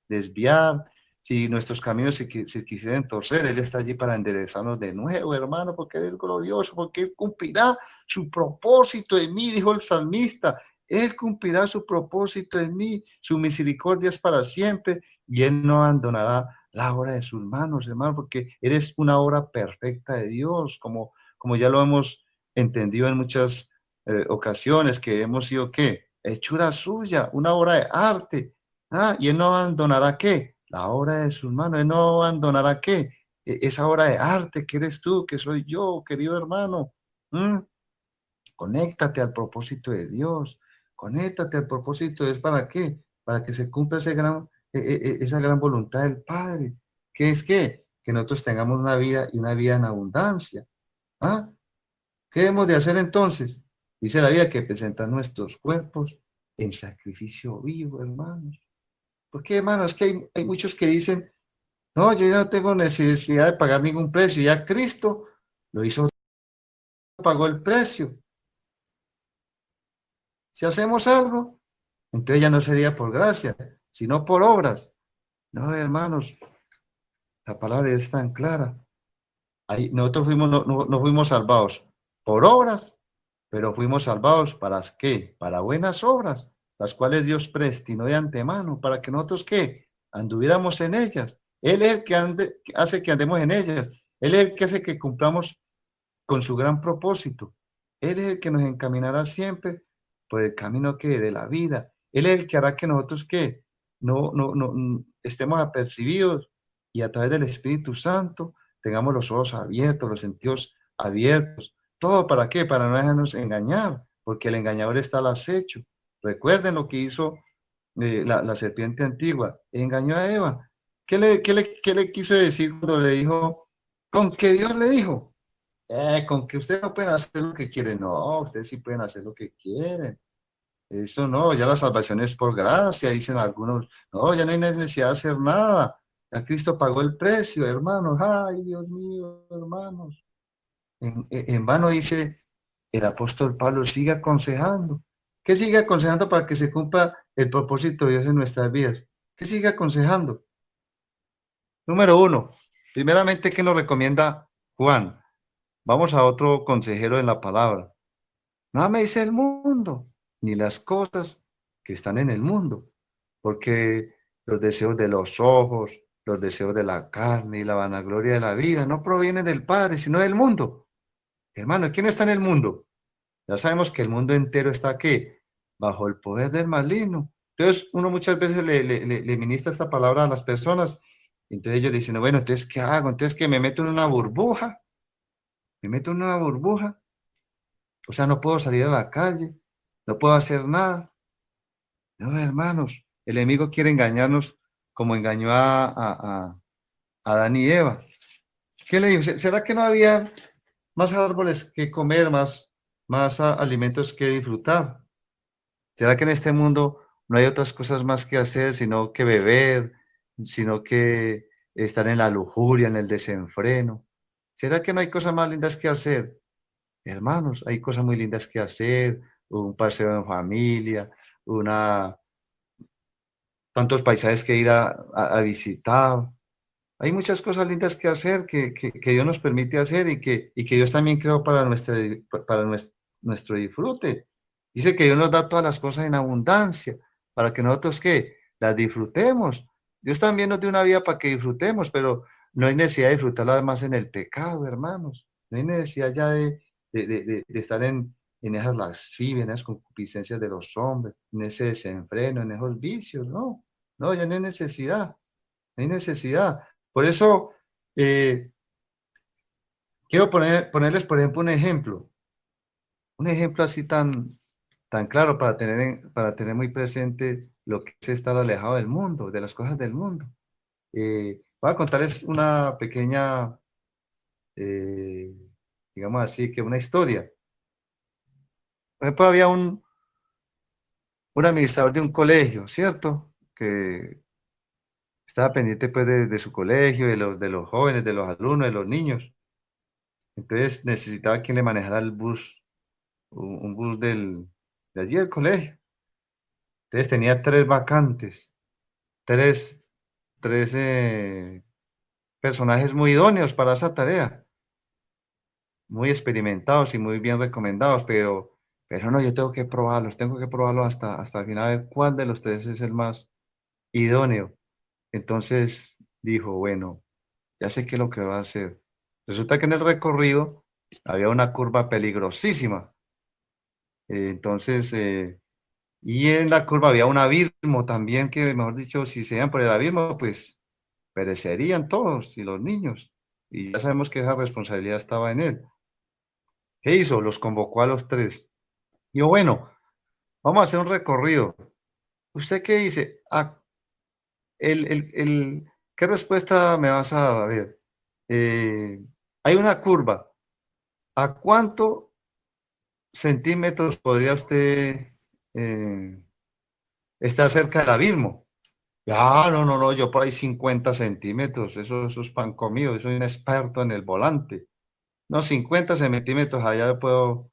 desviar, si nuestros caminos se quisieran torcer, Él está allí para enderezarnos de nuevo, hermano, porque Él es glorioso, porque Él cumplirá su propósito en mí, dijo el salmista. Él cumplirá su propósito en mí, su misericordia es para siempre y Él no abandonará la obra de sus manos, hermano, porque eres una obra perfecta de Dios, como ya lo hemos entendido en muchas ocasiones, que hemos sido, ¿qué? Hechura suya, una obra de arte. Y Él no abandonará, ¿qué? La obra de sus manos. Él no abandonará, ¿qué? Esa obra de arte que eres tú, que soy yo, querido hermano. Conéctate al propósito de Dios. Conéctate al propósito de Dios. ¿Para qué? Para que se cumpla esa gran voluntad del Padre. ¿Qué es qué? Que nosotros tengamos una vida y una vida en abundancia. ¿Ah? ¿Qué debemos de hacer entonces? Dice la Biblia que presentar nuestros cuerpos en sacrificio vivo, hermanos. Porque, hermano, es que hay muchos que dicen, no, yo ya no tengo necesidad de pagar ningún precio, ya Cristo lo hizo, pagó el precio. Si hacemos algo, entonces ya no sería por gracia, sino por obras. No, hermanos, la palabra es tan clara. Ahí, nosotros fuimos, no fuimos salvados por obras, pero fuimos salvados ¿para qué? Para buenas obras, las cuales Dios predestinó de antemano, para que nosotros ¿qué? Anduviéramos en ellas. Él es el que hace que andemos en ellas. Él es el que hace que cumplamos con su gran propósito. Él es el que nos encaminará siempre por el camino que de la vida. Él es el que hará que nosotros que no estemos apercibidos y a través del Espíritu Santo tengamos los ojos abiertos, los sentidos abiertos. ¿Todo para qué? Para no dejarnos engañar, porque el engañador está al acecho. Recuerden lo que hizo la serpiente antigua. Engañó a Eva. ¿Qué le quiso decir cuando le dijo? ¿Con qué Dios le dijo? Con que ustedes no pueden hacer lo que quieren, no, ustedes sí pueden hacer lo que quieren. Eso no, ya la salvación es por gracia, dicen algunos, no, ya no hay necesidad de hacer nada. Ya Cristo pagó el precio, hermanos. Ay, Dios mío, hermanos. En vano dice el apóstol Pablo, sigue aconsejando. ¿Qué sigue aconsejando para que se cumpla el propósito de Dios en nuestras vidas? ¿Qué sigue aconsejando? Número uno, primeramente, ¿qué nos recomienda Juan? Vamos a otro consejero en la palabra. No améis el mundo, ni las cosas que están en el mundo, porque los deseos de los ojos, los deseos de la carne y la vanagloria de la vida no provienen del Padre, sino del mundo. Hermano, ¿quién está en el mundo? Ya sabemos que el mundo entero está aquí, bajo el poder del maligno. Entonces, uno muchas veces le ministra esta palabra a las personas, entonces ellos dicen, bueno, entonces, ¿qué hago? Entonces, que me meto en una burbuja, me meto en una burbuja. O sea, no puedo salir a la calle, no puedo hacer nada. No, hermanos, el enemigo quiere engañarnos como engañó a Adán y Eva. ¿Qué le dijo? ¿Será que no había más árboles que comer, más alimentos que disfrutar? ¿Será que en este mundo no hay otras cosas más que hacer, sino que beber, sino que estar en la lujuria, en el desenfreno? ¿Será que no hay cosas más lindas que hacer? Hermanos, hay cosas muy lindas que hacer, un paseo en familia, una, tantos paisajes que ir a visitar. Hay muchas cosas lindas que hacer que Dios nos permite hacer y que Dios también creó para nuestro disfrute. Dice que Dios nos da todas las cosas en abundancia, para que nosotros ¿qué? Las disfrutemos. Dios también nos dio una vida para que disfrutemos, pero no hay necesidad de disfrutarla más en el pecado, hermanos. No hay necesidad ya de estar en esas lascivias, en esas concupiscencias de los hombres, en ese desenfreno, en esos vicios, ¿no? No, ya no hay necesidad, no hay necesidad. Por eso, quiero ponerles, por ejemplo, un ejemplo así tan claro para tener muy presente lo que es estar alejado del mundo, de las cosas del mundo. Voy a contarles una pequeña, eh, digamos así, que una historia. Por ejemplo, había un administrador de un colegio, ¿cierto? Que estaba pendiente pues de su colegio, de los jóvenes, de los alumnos, de los niños. Entonces necesitaba quien le manejara el bus, un bus de allí del colegio. Entonces tenía tres vacantes, tres, tres personajes muy idóneos para esa tarea, muy experimentados y muy bien recomendados, pero no, yo tengo que probarlos hasta el final a ver cuál de los tres es el más idóneo. Entonces dijo, bueno, ya sé qué es lo que va a hacer. Resulta que en el recorrido había una curva peligrosísima. Entonces, y en la curva había un abismo también que, mejor dicho, si se iban por el abismo, pues perecerían todos y los niños. Y ya sabemos que esa responsabilidad estaba en él. ¿Qué hizo? Los convocó a los tres. Dijo, bueno, vamos a hacer un recorrido. ¿Usted qué dice? ¿Qué respuesta me vas a dar? A ver, eh, hay una curva. ¿A cuántos centímetros podría usted estar cerca del abismo? Ah, no, no, no, yo por ahí 50 centímetros, eso es pan comido, yo soy un experto en el volante. No, 50 centímetros, allá puedo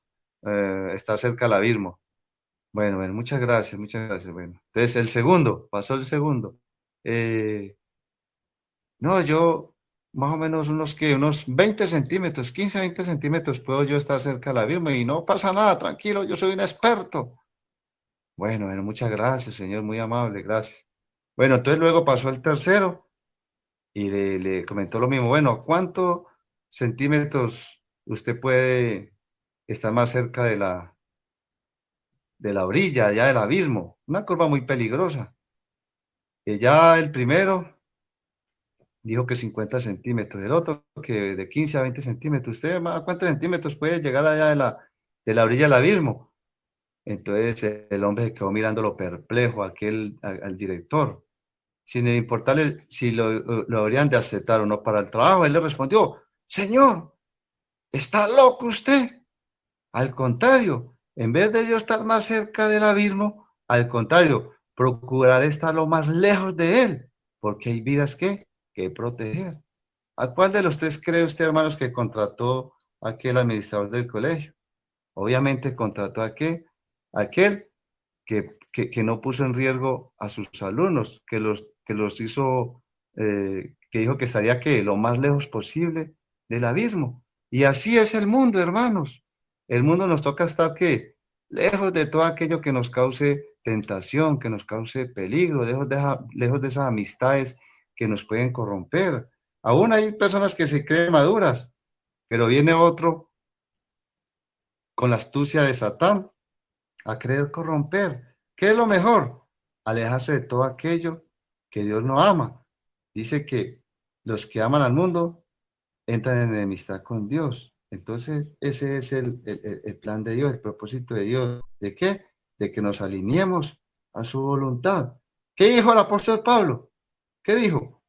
estar cerca del abismo. Bueno, bueno, muchas gracias, muchas gracias. Bueno, entonces el segundo, pasó el segundo. Eh, no, yo más o menos unos 20 centímetros, 15, 20 centímetros puedo yo estar cerca del abismo y no pasa nada, tranquilo, yo soy un experto. Bueno, bueno, muchas gracias, señor, muy amable, gracias. Bueno, entonces luego pasó el tercero y le comentó lo mismo. Bueno, ¿cuántos centímetros usted puede estar más cerca de la orilla, ya del abismo? Una curva muy peligrosa. Y ya el primero dijo que 50 centímetros, el otro que de 15 a 20 centímetros. ¿Usted a cuántos centímetros puede llegar allá de la orilla del abismo? Entonces el hombre se quedó mirándolo perplejo, al director, sin importarle si lo habrían de aceptar o no para el trabajo. Él le respondió, señor, ¿está loco usted? Al contrario, en vez de yo estar más cerca del abismo, al contrario, procuraré estar lo más lejos de él, porque hay vidas que proteger. ¿A cuál de los tres cree usted, hermanos, que contrató aquel administrador del colegio? Obviamente contrató a qué? Aquel que no puso en riesgo a sus alumnos, que los hizo, que dijo que estaría que lo más lejos posible del abismo. Y así es el mundo, hermanos. El mundo nos toca estar que lejos de todo aquello que nos cause tentación, que nos cause peligro, lejos de esas amistades que nos pueden corromper. Aún hay personas que se creen maduras, pero viene otro con la astucia de Satán a querer corromper. ¿Qué es lo mejor? Alejarse de todo aquello que Dios no ama. Dice que los que aman al mundo entran en enemistad con Dios. Entonces, ese es el plan de Dios, el propósito de Dios. ¿De qué? De que nos alineemos a su voluntad. ¿Qué dijo el apóstol Pablo? ¿Qué dijo?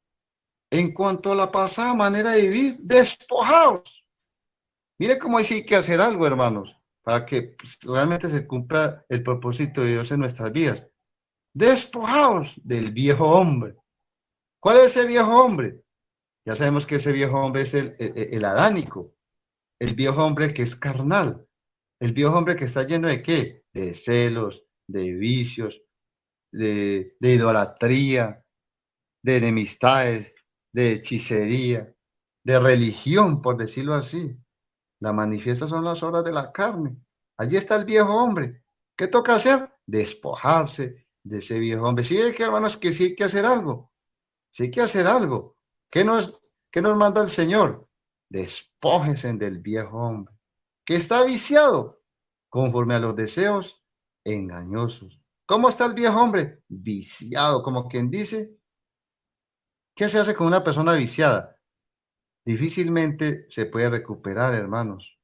En cuanto a la pasada manera de vivir, despojaos. Mire cómo hay sí que hacer algo, hermanos, para que pues, realmente se cumpla el propósito de Dios en nuestras vidas. Despojaos del viejo hombre. ¿Cuál es ese viejo hombre? Ya sabemos que ese viejo hombre es el adánico, el viejo hombre que es carnal, el viejo hombre que está lleno de qué? De celos, de vicios, de idolatría, de enemistades, de hechicería, de religión, por decirlo así. La manifiesta son las obras de la carne. Allí está el viejo hombre. ¿Qué toca hacer? Despojarse de ese viejo hombre. Sí, que hermanos, que sí hay que hacer algo. Sí hay que hacer algo. Qué nos manda el Señor? Despójense del viejo hombre, que está viciado conforme a los deseos engañosos. ¿Cómo está el viejo hombre? Viciado, como quien dice, ¿qué se hace con una persona viciada? Difícilmente se puede recuperar, hermanos.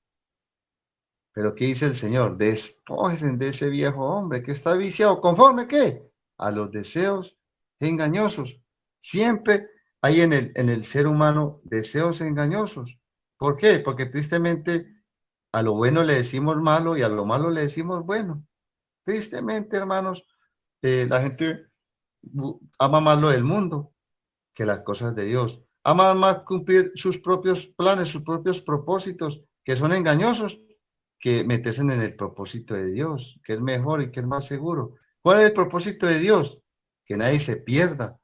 Pero ¿qué dice el Señor? Despójense de ese viejo hombre que está viciado. ¿Conforme qué? A los deseos engañosos. Siempre hay en el ser humano deseos engañosos. ¿Por qué? Porque tristemente a lo bueno le decimos malo y a lo malo le decimos bueno. Tristemente, hermanos, la gente ama más lo del mundo que las cosas de Dios. Ama más cumplir sus propios planes, sus propios propósitos, que son engañosos, que meterse en el propósito de Dios, que es mejor y que es más seguro. ¿Cuál es el propósito de Dios? Que nadie se pierda,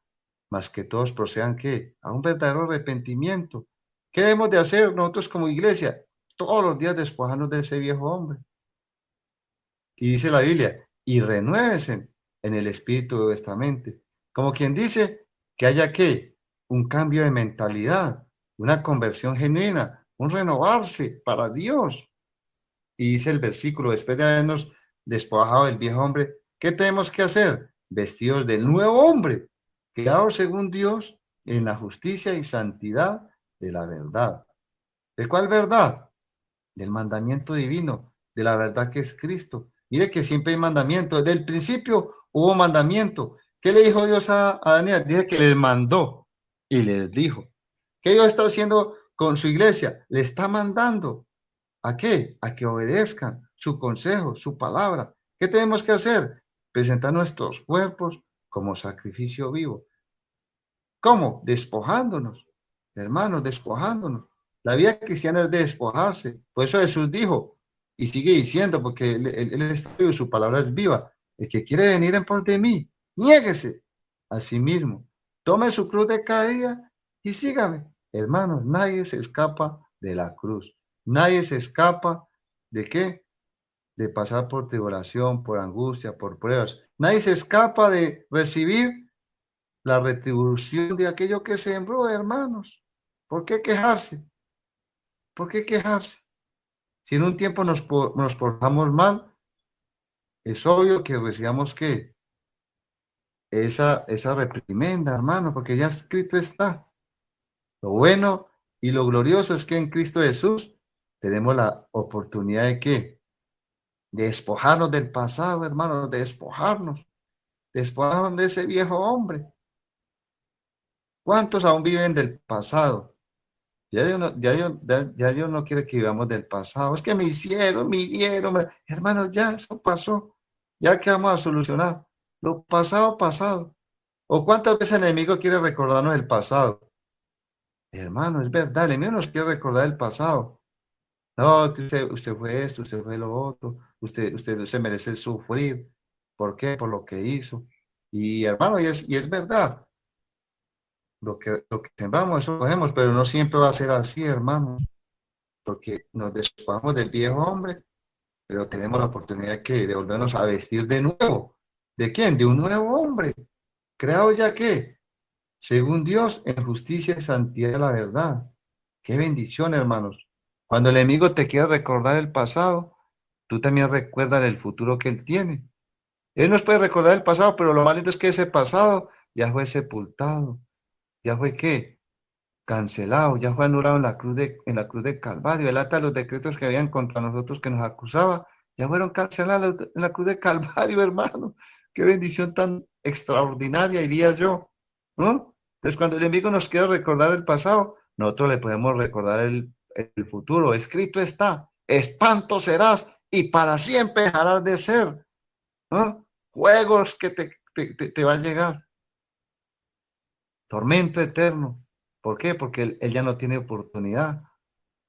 más que todos procedan ¿qué? A un verdadero arrepentimiento. ¿Qué debemos de hacer nosotros como iglesia? Todos los días despojarnos de ese viejo hombre. Y dice la Biblia, y renuévense en el espíritu de vuestra mente. Como quien dice que haya que un cambio de mentalidad, una conversión genuina, un renovarse para Dios. Y dice el versículo, después de habernos despojado del viejo hombre, ¿qué tenemos que hacer? Vestidos del nuevo hombre, creado según Dios en la justicia y santidad de la verdad. ¿De cuál verdad? Del mandamiento divino, de la verdad que es Cristo. Mire que siempre hay mandamiento. Desde el principio hubo mandamiento. ¿Qué le dijo Dios a Daniel? Dice que les mandó y les dijo. ¿Qué Dios está haciendo con su iglesia? Le está mandando. ¿A qué? A que obedezcan su consejo, su palabra. ¿Qué tenemos que hacer? Presentar nuestros cuerpos como sacrificio vivo. ¿Cómo? Despojándonos, hermanos, despojándonos. La vida cristiana es de despojarse. Por eso Jesús dijo, y sigue diciendo, porque él es vivo, su palabra es viva. El que quiere venir en pos de mí, niéguese a sí mismo. Tome su cruz de cada día y sígame. Hermanos, nadie se escapa de la cruz. Nadie se escapa de qué? De pasar por tribulación, por angustia, por pruebas. Nadie se escapa de recibir la retribución de aquello que sembró, hermanos. ¿Por qué quejarse? ¿Por qué quejarse? Si en un tiempo nos portamos mal, es obvio que recibamos que esa reprimenda, hermano, porque ya escrito está. Lo bueno y lo glorioso es que en Cristo Jesús tenemos la oportunidad de qué? De despojarnos del pasado, hermanos, de despojarnos de ese viejo hombre. ¿Cuántos aún viven del pasado? Ya Dios no quiere que vivamos del pasado. Es que me hicieron, me dieron. Hermanos, ya eso pasó. Ya que vamos a solucionar. Lo pasado, pasado. ¿O cuántas veces el enemigo quiere recordarnos el pasado? Hermano, es verdad, el enemigo nos quiere recordar el pasado. No, que usted fue esto, usted fue lo otro, usted se merece sufrir. ¿Por qué? Por lo que hizo. Y hermano, y es verdad. Lo que sembramos, eso cogemos, pero no siempre va a ser así, hermano, porque nos despojamos del viejo hombre, pero tenemos la oportunidad de volvernos a vestir de nuevo. ¿De quién? De un nuevo hombre, creado ya que, según Dios, en justicia y santidad de la verdad. Qué bendición, hermanos. Cuando el enemigo te quiere recordar el pasado, tú también recuerdas el futuro que él tiene. Él nos puede recordar el pasado, pero lo más lindo es que ese pasado ya fue sepultado, ya fue ¿qué? Cancelado, ya fue anulado en la cruz de Calvario. El acta de los decretos que habían contra nosotros que nos acusaba, ya fueron cancelados en la cruz de Calvario, hermano. Qué bendición tan extraordinaria, diría yo, ¿no? Entonces, cuando el enemigo nos quiere recordar el pasado, nosotros le podemos recordar el futuro. Escrito está, espanto serás y para siempre dejarás de ser, ¿no? Juegos que te va a llegar. Tormento eterno. ¿Por qué? Porque él ya no tiene oportunidad.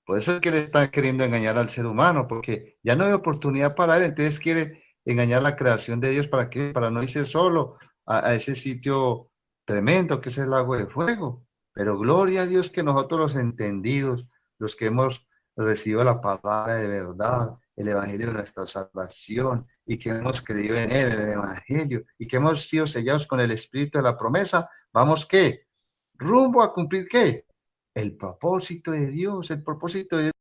Por eso es que él está queriendo engañar al ser humano, porque ya no hay oportunidad para él, entonces quiere engañar la creación de Dios. ¿Para qué? Para no irse solo a ese sitio tremendo que es el lago de fuego. Pero gloria a Dios que nosotros los entendidos, los que hemos recibido la palabra de verdad, el evangelio de nuestra salvación, y que hemos creído en él, en el evangelio, y que hemos sido sellados con el espíritu de la promesa, vamos ¿qué? Rumbo a cumplir ¿qué? El propósito de Dios, el propósito de Dios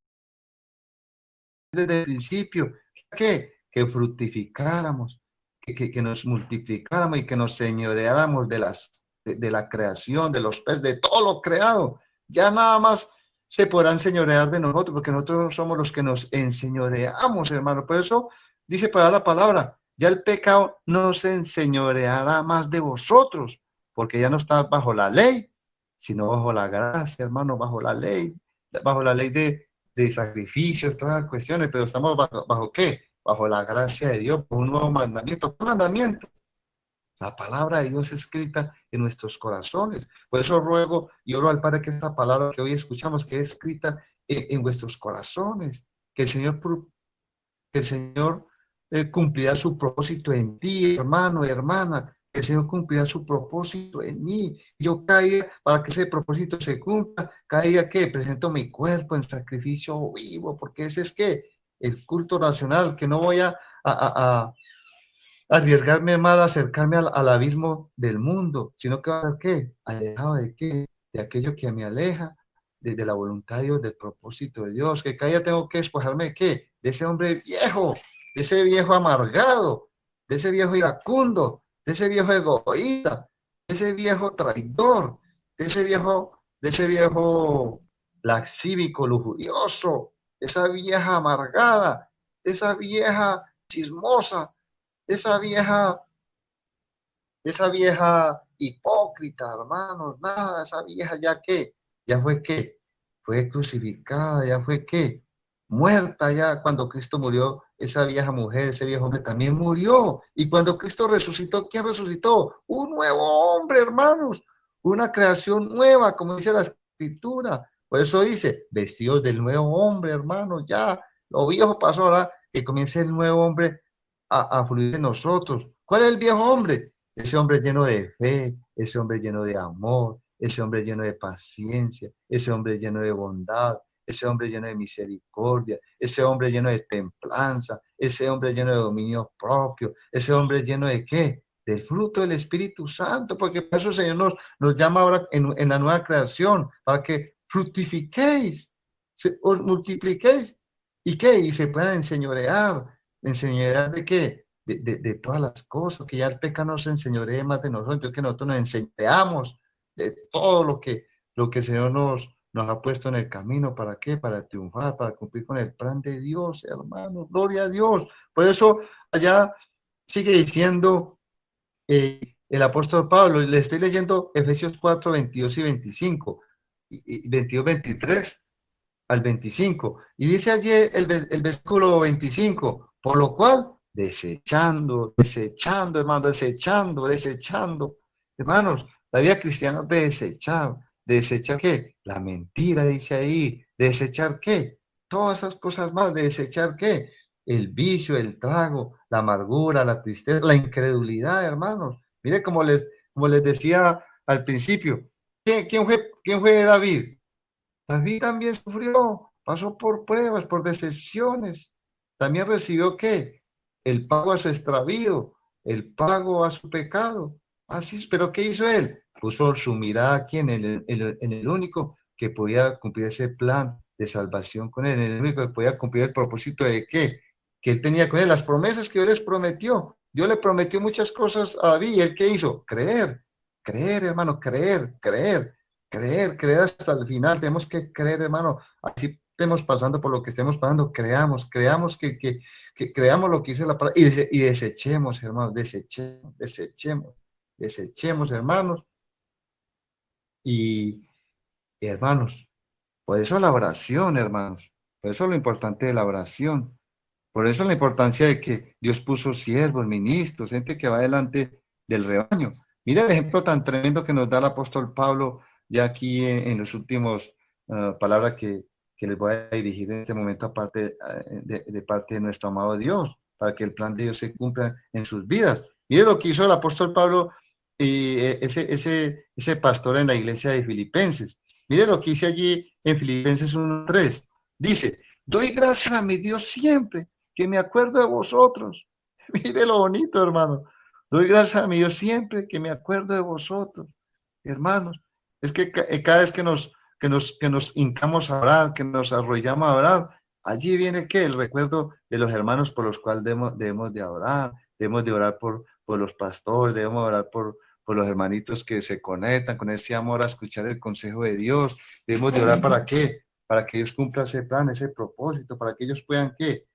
desde el principio, que fructificáramos, que nos multiplicáramos y que nos señoreáramos de la creación, de los peces, de todo lo creado. Ya nada más se podrán señorear de nosotros, porque nosotros somos los que nos enseñoreamos, hermano. Por eso dice para la palabra, ya el pecado no se enseñoreará más de vosotros, porque ya no está bajo la ley, sino bajo la gracia, hermano, bajo la ley de sacrificios, todas las cuestiones, pero estamos bajo ¿qué? Bajo la gracia de Dios, por un nuevo mandamiento. ¿Qué mandamiento? La palabra de Dios escrita en nuestros corazones. Por eso ruego y oro al Padre que esta palabra que hoy escuchamos, que es escrita en vuestros corazones, que el Señor cumplirá su propósito en ti, hermano, hermana, que el Señor cumplirá su propósito en mí. Yo cada día, para que ese propósito se cumpla, cada día que presento mi cuerpo en sacrificio vivo, porque ese es que el culto nacional, que no voy a arriesgarme más a acercarme al abismo del mundo, sino que va a ser ¿qué? Alejado de qué? De aquello que me aleja de la voluntad de Dios, del propósito de Dios, que cada día tengo que despojarme de qué? De ese hombre viejo, de ese viejo amargado, de ese viejo iracundo, de ese viejo egoísta, de ese viejo traidor, de ese viejo laxívico, lujurioso, de esa vieja amargada, de esa vieja chismosa, esa vieja, esa vieja hipócrita, hermanos, nada, esa vieja ya fue que, fue crucificada, ya fue que, muerta ya cuando Cristo murió, esa vieja mujer, ese viejo hombre también murió. Y cuando Cristo resucitó, ¿quién resucitó? Un nuevo hombre, hermanos, una creación nueva, como dice la Escritura. Por eso dice, vestidos del nuevo hombre, hermano, ya, lo viejo pasó, ahora que comience el nuevo hombre a fluir en nosotros. ¿Cuál es el viejo hombre? Ese hombre lleno de fe, ese hombre lleno de amor, ese hombre lleno de paciencia, ese hombre lleno de bondad, ese hombre lleno de misericordia, ese hombre lleno de templanza, ese hombre lleno de dominio propio, ese hombre lleno de ¿qué? Del fruto del Espíritu Santo, porque para eso el Señor nos llama ahora en la nueva creación, para que fructifiquéis, os multipliquéis, ¿y qué? Y se puedan enseñorear ¿de qué? De todas las cosas, que ya el pecado no se enseñoree más de nosotros, que nosotros nos enseñamos de todo lo que el Señor nos ha puesto en el camino. ¿Para qué? Para triunfar, para cumplir con el plan de Dios, hermano. Gloria a Dios. Por eso allá sigue diciendo el apóstol Pablo, le estoy leyendo Efesios 4, 22 y 25, y 22, 23 al 25. Y dice allí el versículo 25, por lo cual, desechando, hermano, desechando. Hermanos, la vida cristiana es de desechar. ¿De desechar qué? La mentira, dice ahí. ¿De desechar qué? Todas esas cosas más. ¿De desechar qué? El vicio, el trago, la amargura, la tristeza, la incredulidad, hermanos. Mire, como les decía al principio, quién fue David? David también sufrió, pasó por pruebas, por decepciones. También recibió ¿qué? El pago a su extravío, el pago a su pecado. Así es, pero ¿qué hizo él? Puso su mirada aquí en el único que podía cumplir ese plan de salvación con él, en el único que podía cumplir el propósito de ¿qué? Que él tenía con él, las promesas que Dios les prometió. Dios le prometió muchas cosas a David. ¿Y él qué hizo? Creer, hermano, creer hasta el final. Tenemos que creer, hermano. Así estemos pasando por lo que estemos pasando, creamos que creamos lo que dice la palabra y desechemos, hermanos, desechemos, hermanos. Y hermanos, por eso la oración, hermanos, por eso lo importante de la oración, por eso la importancia de que Dios puso siervos, ministros, gente que va delante del rebaño. Mira el ejemplo tan tremendo que nos da el apóstol Pablo ya aquí en los últimos palabras que les voy a dirigir en este momento aparte de parte de nuestro amado Dios, para que el plan de Dios se cumpla en sus vidas. Mire lo que hizo el apóstol Pablo y ese pastor en la iglesia de Filipenses. Mire lo que dice allí en Filipenses 1:3. Dice, doy gracias a mi Dios siempre que me acuerdo de vosotros. Mire lo bonito, hermano. Doy gracias a mi Dios siempre que me acuerdo de vosotros, hermanos. Es que cada vez que nos hincamos a orar, que nos arrollamos a orar, allí viene ¿qué? El recuerdo de los hermanos por los cuales debemos de orar por los pastores, debemos orar por los hermanitos que se conectan con ese amor a escuchar el consejo de Dios. Debemos de orar ¿para qué? Para que Dios cumpla ese plan, ese propósito, para que ellos puedan ¿qué?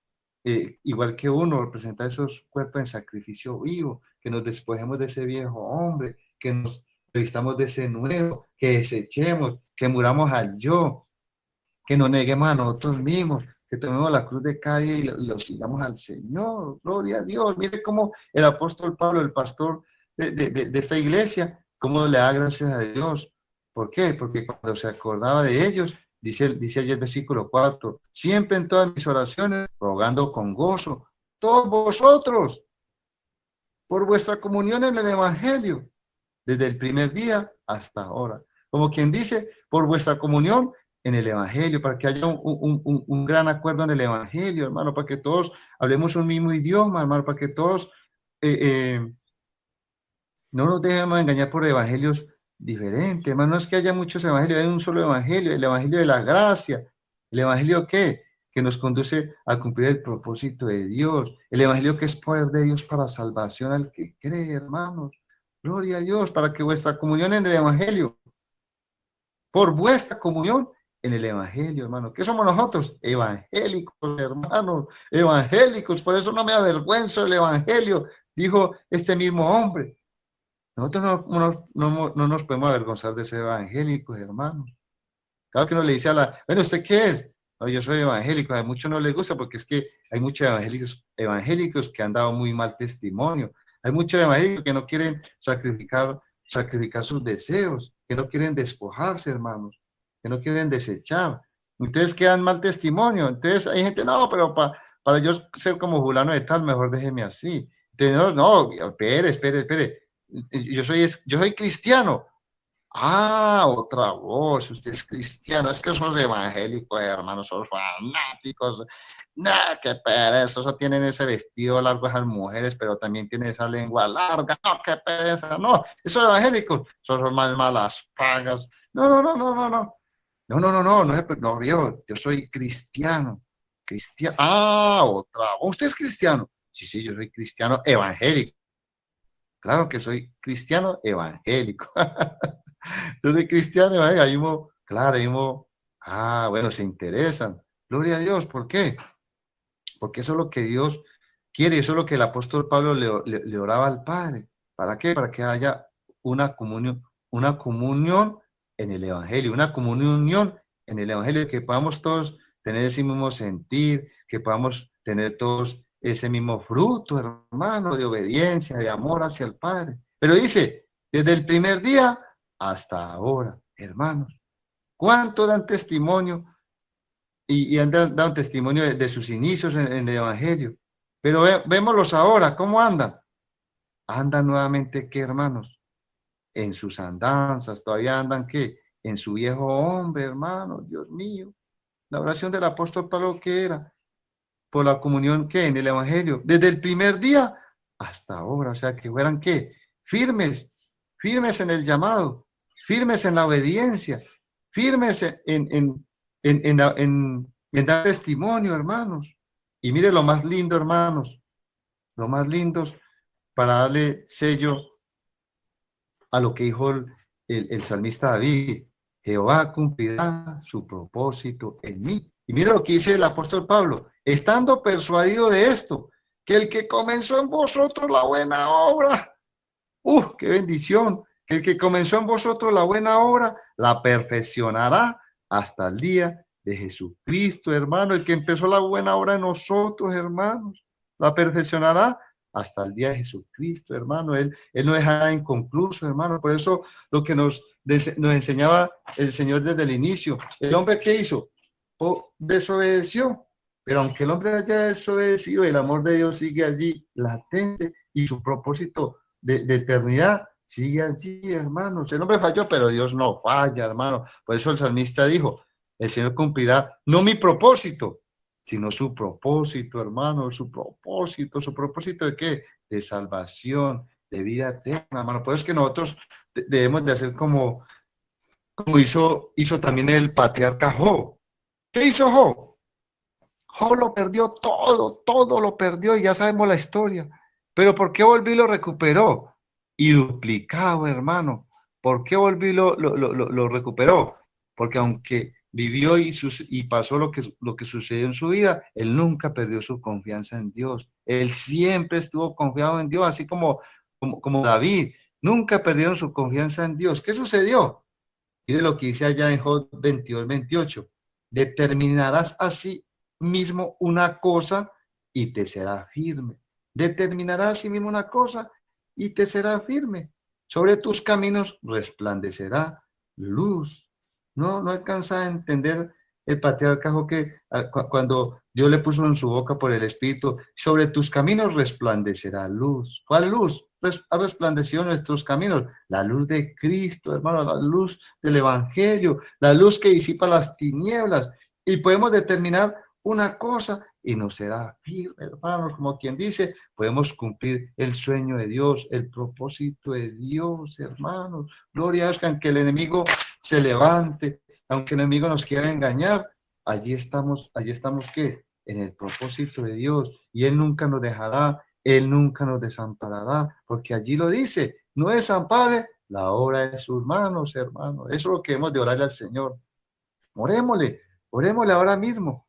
Igual que uno, representar esos cuerpos en sacrificio vivo, que nos despojemos de ese viejo hombre, que nos revistamos de ese nuevo, que desechemos, que muramos al yo, que nos neguemos a nosotros mismos, que tomemos la cruz de cada día y lo sigamos al Señor. Gloria a Dios. Mire cómo el apóstol Pablo, el pastor de esta iglesia, cómo le da gracias a Dios. ¿Por qué? Porque cuando se acordaba de ellos, dice allí el versículo 4, siempre en todas mis oraciones, rogando con gozo, todos vosotros, por vuestra comunión en el Evangelio, desde el primer día hasta ahora. Como quien dice, por vuestra comunión en el Evangelio, para que haya un gran acuerdo en el Evangelio, hermano, para que todos hablemos un mismo idioma, hermano, para que todos no nos dejemos engañar por evangelios diferentes, hermano. No es que haya muchos evangelios, hay un solo evangelio, el evangelio de la gracia. ¿El evangelio qué? Que nos conduce a cumplir el propósito de Dios. El evangelio que es poder de Dios para salvación al que cree, hermanos. Gloria a Dios, para que vuestra comunión en el evangelio, por vuestra comunión en el evangelio, hermano. ¿Qué somos nosotros? Evangélicos, hermanos, evangélicos. Por eso no me avergüenzo del evangelio, dijo este mismo hombre. Nosotros no nos podemos avergonzar de ser evangélicos, hermanos. Claro que uno le dice bueno, ¿usted qué es? No, yo soy evangélico. A muchos no les gusta porque es que hay muchos evangélicos que han dado muy mal testimonio. Hay muchos evangélicos que no quieren sacrificar sus deseos. que no quieren despojarse, hermanos, que no quieren desechar. Entonces quedan mal testimonio. Entonces hay gente, no, pero para yo ser como fulano de tal, mejor déjeme así. Entonces, no, no, espere. Yo soy cristiano. Ah, otra voz, usted es cristiano, es que son evangélicos, hermanos, son fanáticos. Nah, qué pereza, eso tienen ese vestido largo esas mujeres, pero también tienen esa lengua larga. No, qué pereza, no, esos evangélicos, son más malas pagas. No, yo soy cristiano, cristiano. Ah, otra voz, ¿usted es cristiano? Sí, sí, yo soy cristiano evangélico. Claro que soy cristiano evangélico. Yo soy cristiano, ahí mismo, claro, ahí mismo, bueno, se interesan. Gloria a Dios, ¿por qué? Porque eso es lo que Dios quiere, eso es lo que el apóstol Pablo le oraba al Padre. ¿Para qué? Para que haya una comunión en el Evangelio, una comunión en el Evangelio, que podamos todos tener ese mismo sentir, que podamos tener todos ese mismo fruto, hermano, de obediencia, de amor hacia el Padre. Pero dice, desde el primer día hasta ahora, hermanos, ¿cuánto dan testimonio y han dado testimonio de sus inicios en el Evangelio? Pero vémoslos ahora, ¿cómo andan? Andan nuevamente, ¿qué, hermanos? En sus andanzas, todavía andan, ¿qué? En su viejo hombre, hermanos, Dios mío. La oración del apóstol Pablo, ¿qué era? Por la comunión, ¿qué? En el Evangelio, desde el primer día hasta ahora, o sea, que fueran, ¿qué? Firmes en el llamado, firmes en la obediencia, firmes en dar testimonio, hermanos. Y mire lo más lindo, hermanos, lo más lindo para darle sello a lo que dijo el salmista David: Jehová cumplirá su propósito en mí. Y mira lo que dice el apóstol Pablo: estando persuadido de esto, que el que comenzó en vosotros la buena obra, qué bendición, que el que comenzó en vosotros la buena obra, la perfeccionará hasta el día de Jesucristo, hermano. El que empezó la buena obra en nosotros, hermanos, la perfeccionará hasta el día de Jesucristo, hermano. Él no dejará inconcluso, hermano. Por eso lo que nos enseñaba el Señor desde el inicio. El hombre, ¿qué hizo? Desobedeció. Pero aunque el hombre haya desobedecido, el amor de Dios sigue allí latente y su propósito de eternidad sigue allí, hermanos. El hombre falló, pero Dios no falla, hermano. Por eso el salmista dijo: el Señor cumplirá no mi propósito, sino su propósito, hermano, su propósito ¿de qué? De salvación, de vida eterna, hermano. Por eso es que nosotros debemos de hacer como hizo también el patriarca Job. ¿Qué hizo Job? Job lo perdió todo lo perdió, y ya sabemos la historia. Pero ¿por qué volvió y lo recuperó? Y duplicado, hermano. ¿Por qué volvió y lo recuperó? Porque aunque vivió y pasó lo que sucedió en su vida, él nunca perdió su confianza en Dios. Él siempre estuvo confiado en Dios, así como David. Nunca perdieron su confianza en Dios. ¿Qué sucedió? Mire lo que dice allá en Job 22:28. Determinarás así mismo una cosa y te será firme. Determinarás así mismo una cosa y te será firme. Sobre tus caminos resplandecerá luz. No alcanza a entender el patriarca Job que cuando Dios le puso en su boca por el Espíritu: sobre tus caminos resplandecerá luz. ¿Cuál luz? Ha resplandecido nuestros caminos. La luz de Cristo, hermano, la luz del Evangelio, la luz que disipa las tinieblas. Y podemos determinar una cosa y nos será firme, hermanos, como quien dice, podemos cumplir el sueño de Dios, el propósito de Dios, hermanos. Gloria a Dios, que aunque el enemigo se levante, aunque el enemigo nos quiera engañar, allí estamos, ¿qué? En el propósito de Dios, y Él nunca nos dejará, Él nunca nos desamparará, porque allí lo dice: no desampare la obra de sus manos, hermanos. Eso es lo que hemos de orarle al Señor. Orémosle, orémosle ahora mismo,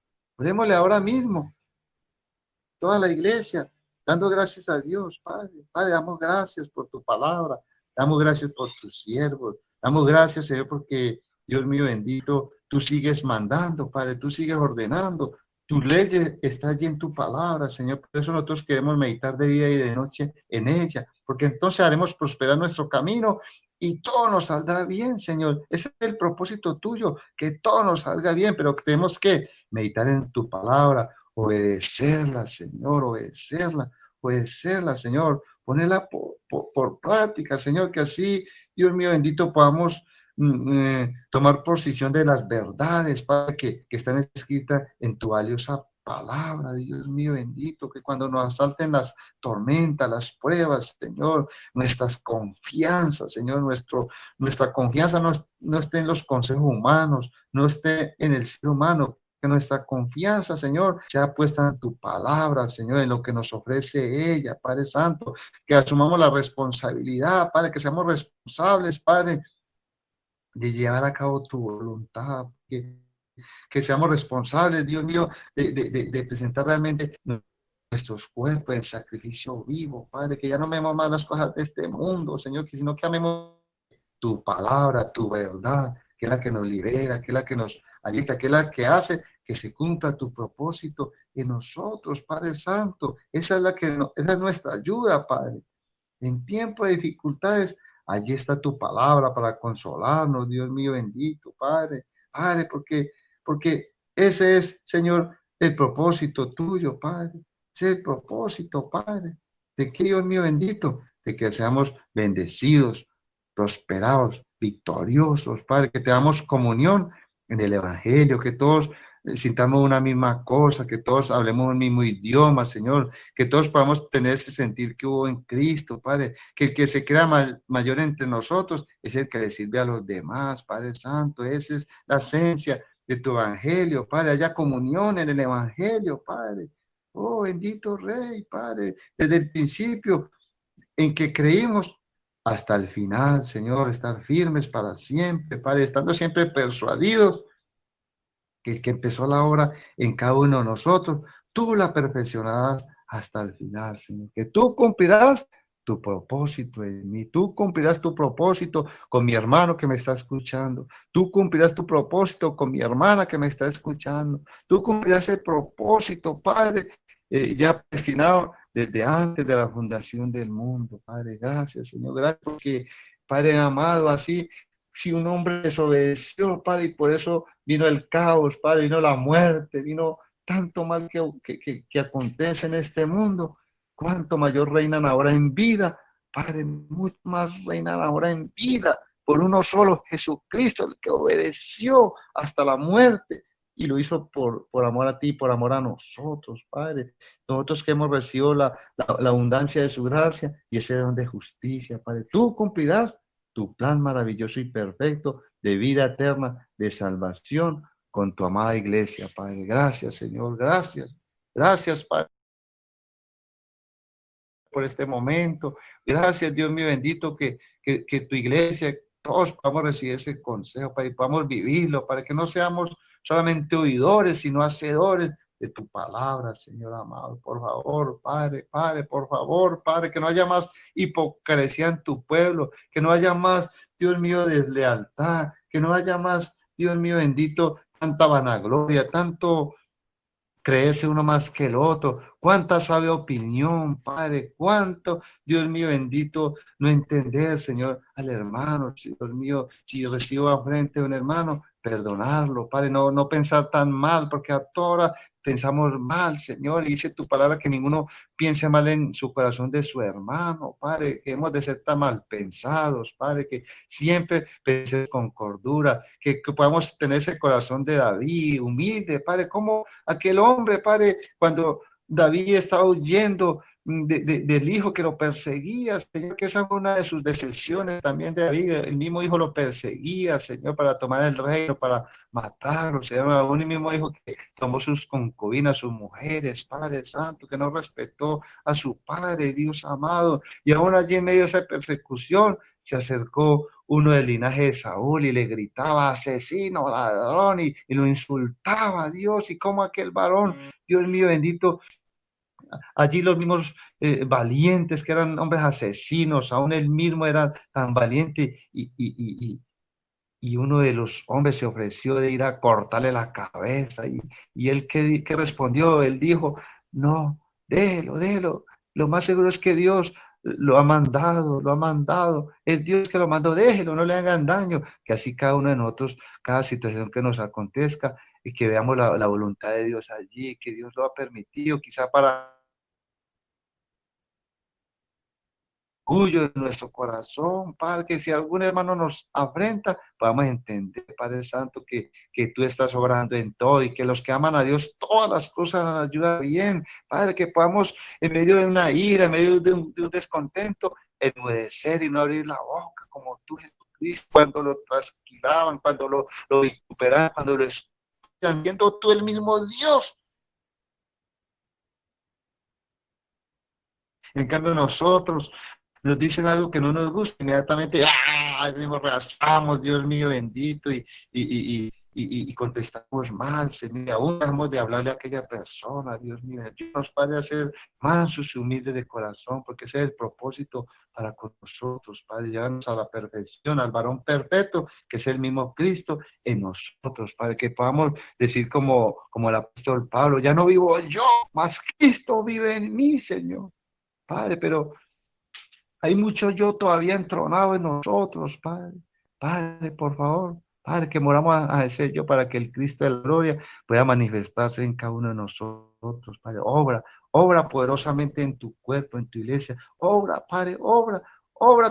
toda la iglesia, dando gracias a Dios, Padre. Padre, damos gracias por tu palabra, damos gracias por tus siervos, damos gracias, Señor, porque, Dios mío bendito, tú sigues mandando, Padre, tú sigues ordenando, Tu ley está allí en tu palabra, Señor. Por eso nosotros queremos meditar de día y de noche en ella, porque entonces haremos prosperar nuestro camino y todo nos saldrá bien, Señor. Ese es el propósito tuyo, que todo nos salga bien, pero tenemos que meditar en tu palabra, obedecerla, Señor, obedecerla, Señor, ponerla por práctica, Señor, que así, Dios mío bendito, podamos tomar posición de las verdades, Padre, que están escritas en tu valiosa palabra, Dios mío bendito, que cuando nos asalten las tormentas, las pruebas, Señor, nuestras confianzas, Señor, nuestra confianza no esté en los consejos humanos, no esté en el ser humano, que nuestra confianza, Señor, sea puesta en tu palabra, Señor, en lo que nos ofrece ella, Padre Santo, que asumamos la responsabilidad, Padre, que seamos responsables, Padre, de llevar a cabo tu voluntad, que seamos responsables, Dios mío, de presentar realmente nuestros cuerpos en sacrificio vivo, Padre, que ya no amemos más las cosas de este mundo, Señor, que sino que amemos tu palabra, tu verdad, que es la que nos libera, que es la que nos alienta, que es la que hace que se cumpla tu propósito en nosotros, Padre Santo. Esa es esa es nuestra ayuda, Padre. En tiempo de dificultades, allí está tu palabra para consolarnos, Dios mío bendito, Padre. Padre, porque ese es, Señor, el propósito tuyo, Padre. Ese es el propósito, Padre. De que, Dios mío bendito, de que seamos bendecidos, prosperados, victoriosos, Padre, que tengamos comunión en el Evangelio, que todos sintamos una misma cosa, que todos hablemos un mismo idioma, Señor, que todos podamos tener ese sentir que hubo en Cristo, Padre, que el que se crea mayor entre nosotros es el que le sirve a los demás, Padre Santo. Esa es la esencia de tu Evangelio, Padre. Haya comunión en el Evangelio, Padre. Oh, bendito Rey, Padre, desde el principio en que creímos hasta el final, Señor, estar firmes para siempre, Padre, estando siempre persuadidos que el que empezó la obra en cada uno de nosotros, tú la perfeccionarás hasta el final, Señor. Que tú cumplirás tu propósito en mí. Tú cumplirás tu propósito con mi hermano que me está escuchando. Tú cumplirás tu propósito con mi hermana que me está escuchando. Tú cumplirás el propósito, Padre, ya destinado desde antes de la fundación del mundo. Padre, gracias, Señor. Gracias porque, Padre amado, así si un hombre desobedeció, Padre, y por eso vino el caos, Padre, vino la muerte, vino tanto mal que acontece en este mundo, cuánto mayor reinan ahora en vida, Padre, mucho más reinan ahora en vida por uno solo, Jesucristo, el que obedeció hasta la muerte y lo hizo por amor a ti, por amor a nosotros, Padre. Nosotros que hemos recibido la abundancia de su gracia y ese don de justicia, Padre. Tú cumplirás tu plan maravilloso y perfecto de vida eterna, de salvación con tu amada iglesia, Padre. Gracias, Señor, gracias. Gracias, Padre, por este momento. Gracias, Dios mío bendito, que tu iglesia, todos podamos recibir ese consejo, para que podamos vivirlo, para que no seamos solamente oidores, sino hacedores de tu palabra, Señor amado. Por favor, Padre, Padre, por favor, Padre, que no haya más hipocresía en tu pueblo, que no haya más, Dios mío, deslealtad, que no haya más, Dios mío bendito, tanta vanagloria, tanto creerse uno más que el otro, cuánta sabe opinión, Padre, cuánto, Dios mío bendito, no entender, Señor, al hermano, Dios mío, si recibo a frente a un hermano, perdonarlo, Padre, no pensar tan mal, porque a toda hora pensamos mal, Señor, y dice tu palabra que ninguno piense mal en su corazón de su hermano, Padre, que hemos de ser tan mal pensados, Padre, que siempre pensemos con cordura, que podamos tener ese corazón de David, humilde, Padre, como aquel hombre, Padre, cuando David estaba huyendo del hijo que lo perseguía, Señor, que esa fue una de sus decisiones también de David, el mismo hijo lo perseguía, Señor, para tomar el reino, para matarlo, Señor, un mismo hijo que tomó sus concubinas, sus mujeres, Padre Santo, que no respetó a su padre, Dios amado, y aún allí en medio de esa persecución se acercó uno del linaje de Saúl y le gritaba asesino, ladrón, y lo insultaba a Dios, y como aquel varón, Dios mío bendito, allí los mismos valientes que eran hombres asesinos, aún él mismo era tan valiente y uno de los hombres se ofreció de ir a cortarle la cabeza. Y él, ¿qué respondió? Él dijo, no, déjelo, déjelo. Lo más seguro es que Dios lo ha mandado, lo ha mandado. Es Dios que lo mandó, déjelo, no le hagan daño. Que así cada uno de nosotros, cada situación que nos acontezca, y que veamos la voluntad de Dios allí, que Dios lo ha permitido, quizá para orgullo de nuestro corazón, Padre, que si algún hermano nos afrenta, podamos entender, Padre Santo, que tú estás obrando en todo y que los que aman a Dios, todas las cosas nos ayudan bien, Padre, que podamos en medio de una ira, en medio de un descontento, enmudecer y no abrir la boca como tú, Jesucristo, cuando lo trasquilaban, cuando lo vituperaban, cuando lo están viendo tú el mismo Dios. En cambio, nosotros nos dicen algo que no nos gusta, inmediatamente, mismo reaccionamos, Dios mío bendito, y contestamos mal, Señor, aún dejamos de hablarle a aquella persona, Dios mío, ayúdanos, Padre, a ser mansos y humildes de corazón, porque ese es el propósito para con nosotros, Padre, llevarnos a la perfección, al varón perfecto, que es el mismo Cristo en nosotros, Padre, que podamos decir como el apóstol Pablo, ya no vivo yo, mas Cristo vive en mí, Señor. Padre, pero hay mucho yo todavía entronado en nosotros, Padre. Padre, por favor, Padre, que moramos a ese yo para que el Cristo de la gloria pueda manifestarse en cada uno de nosotros, Padre. Obra poderosamente en tu cuerpo, en tu iglesia. Obra, Padre, obra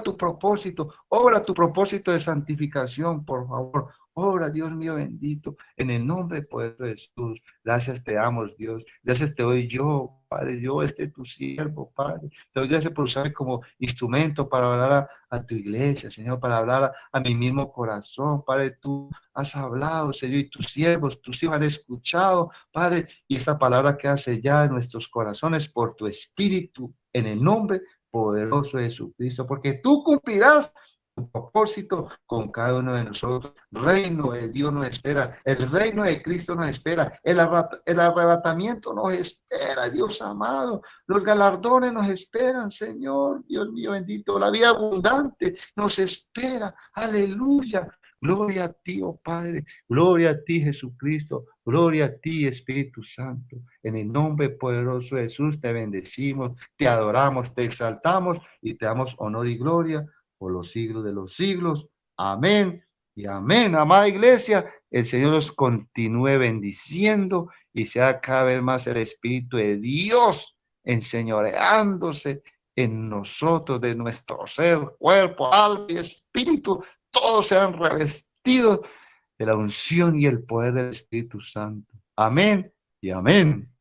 tu propósito de santificación, por favor. Obra, Dios mío bendito, en el nombre poderoso de Jesús. Gracias te damos, Dios. Gracias te doy yo, Padre. Yo, tu siervo, Padre. Te doy gracias por usarme como instrumento para hablar a tu iglesia, Señor, para hablar a mi mismo corazón. Padre, tú has hablado, Señor, y tus hijos han escuchado, Padre, y esta palabra queda sellada en nuestros corazones por tu Espíritu, en el nombre poderoso de Jesucristo, porque tú cumplirás tu propósito con cada uno de nosotros. Reino de Dios nos espera, el reino de Cristo nos espera, el arrebatamiento nos espera, Dios amado, los galardones nos esperan, Señor, Dios mío bendito, la vida abundante nos espera, aleluya. Gloria a ti, oh Padre, gloria a ti, Jesucristo, gloria a ti, Espíritu Santo. En el nombre poderoso de Jesús te bendecimos, te adoramos, te exaltamos y te damos honor y gloria por los siglos de los siglos. Amén y amén. Amada iglesia, el Señor los continúe bendiciendo y sea cada vez más el Espíritu de Dios enseñoreándose en nosotros, de nuestro ser, cuerpo, alma y espíritu, todos sean revestidos de la unción y el poder del Espíritu Santo. Amén y amén.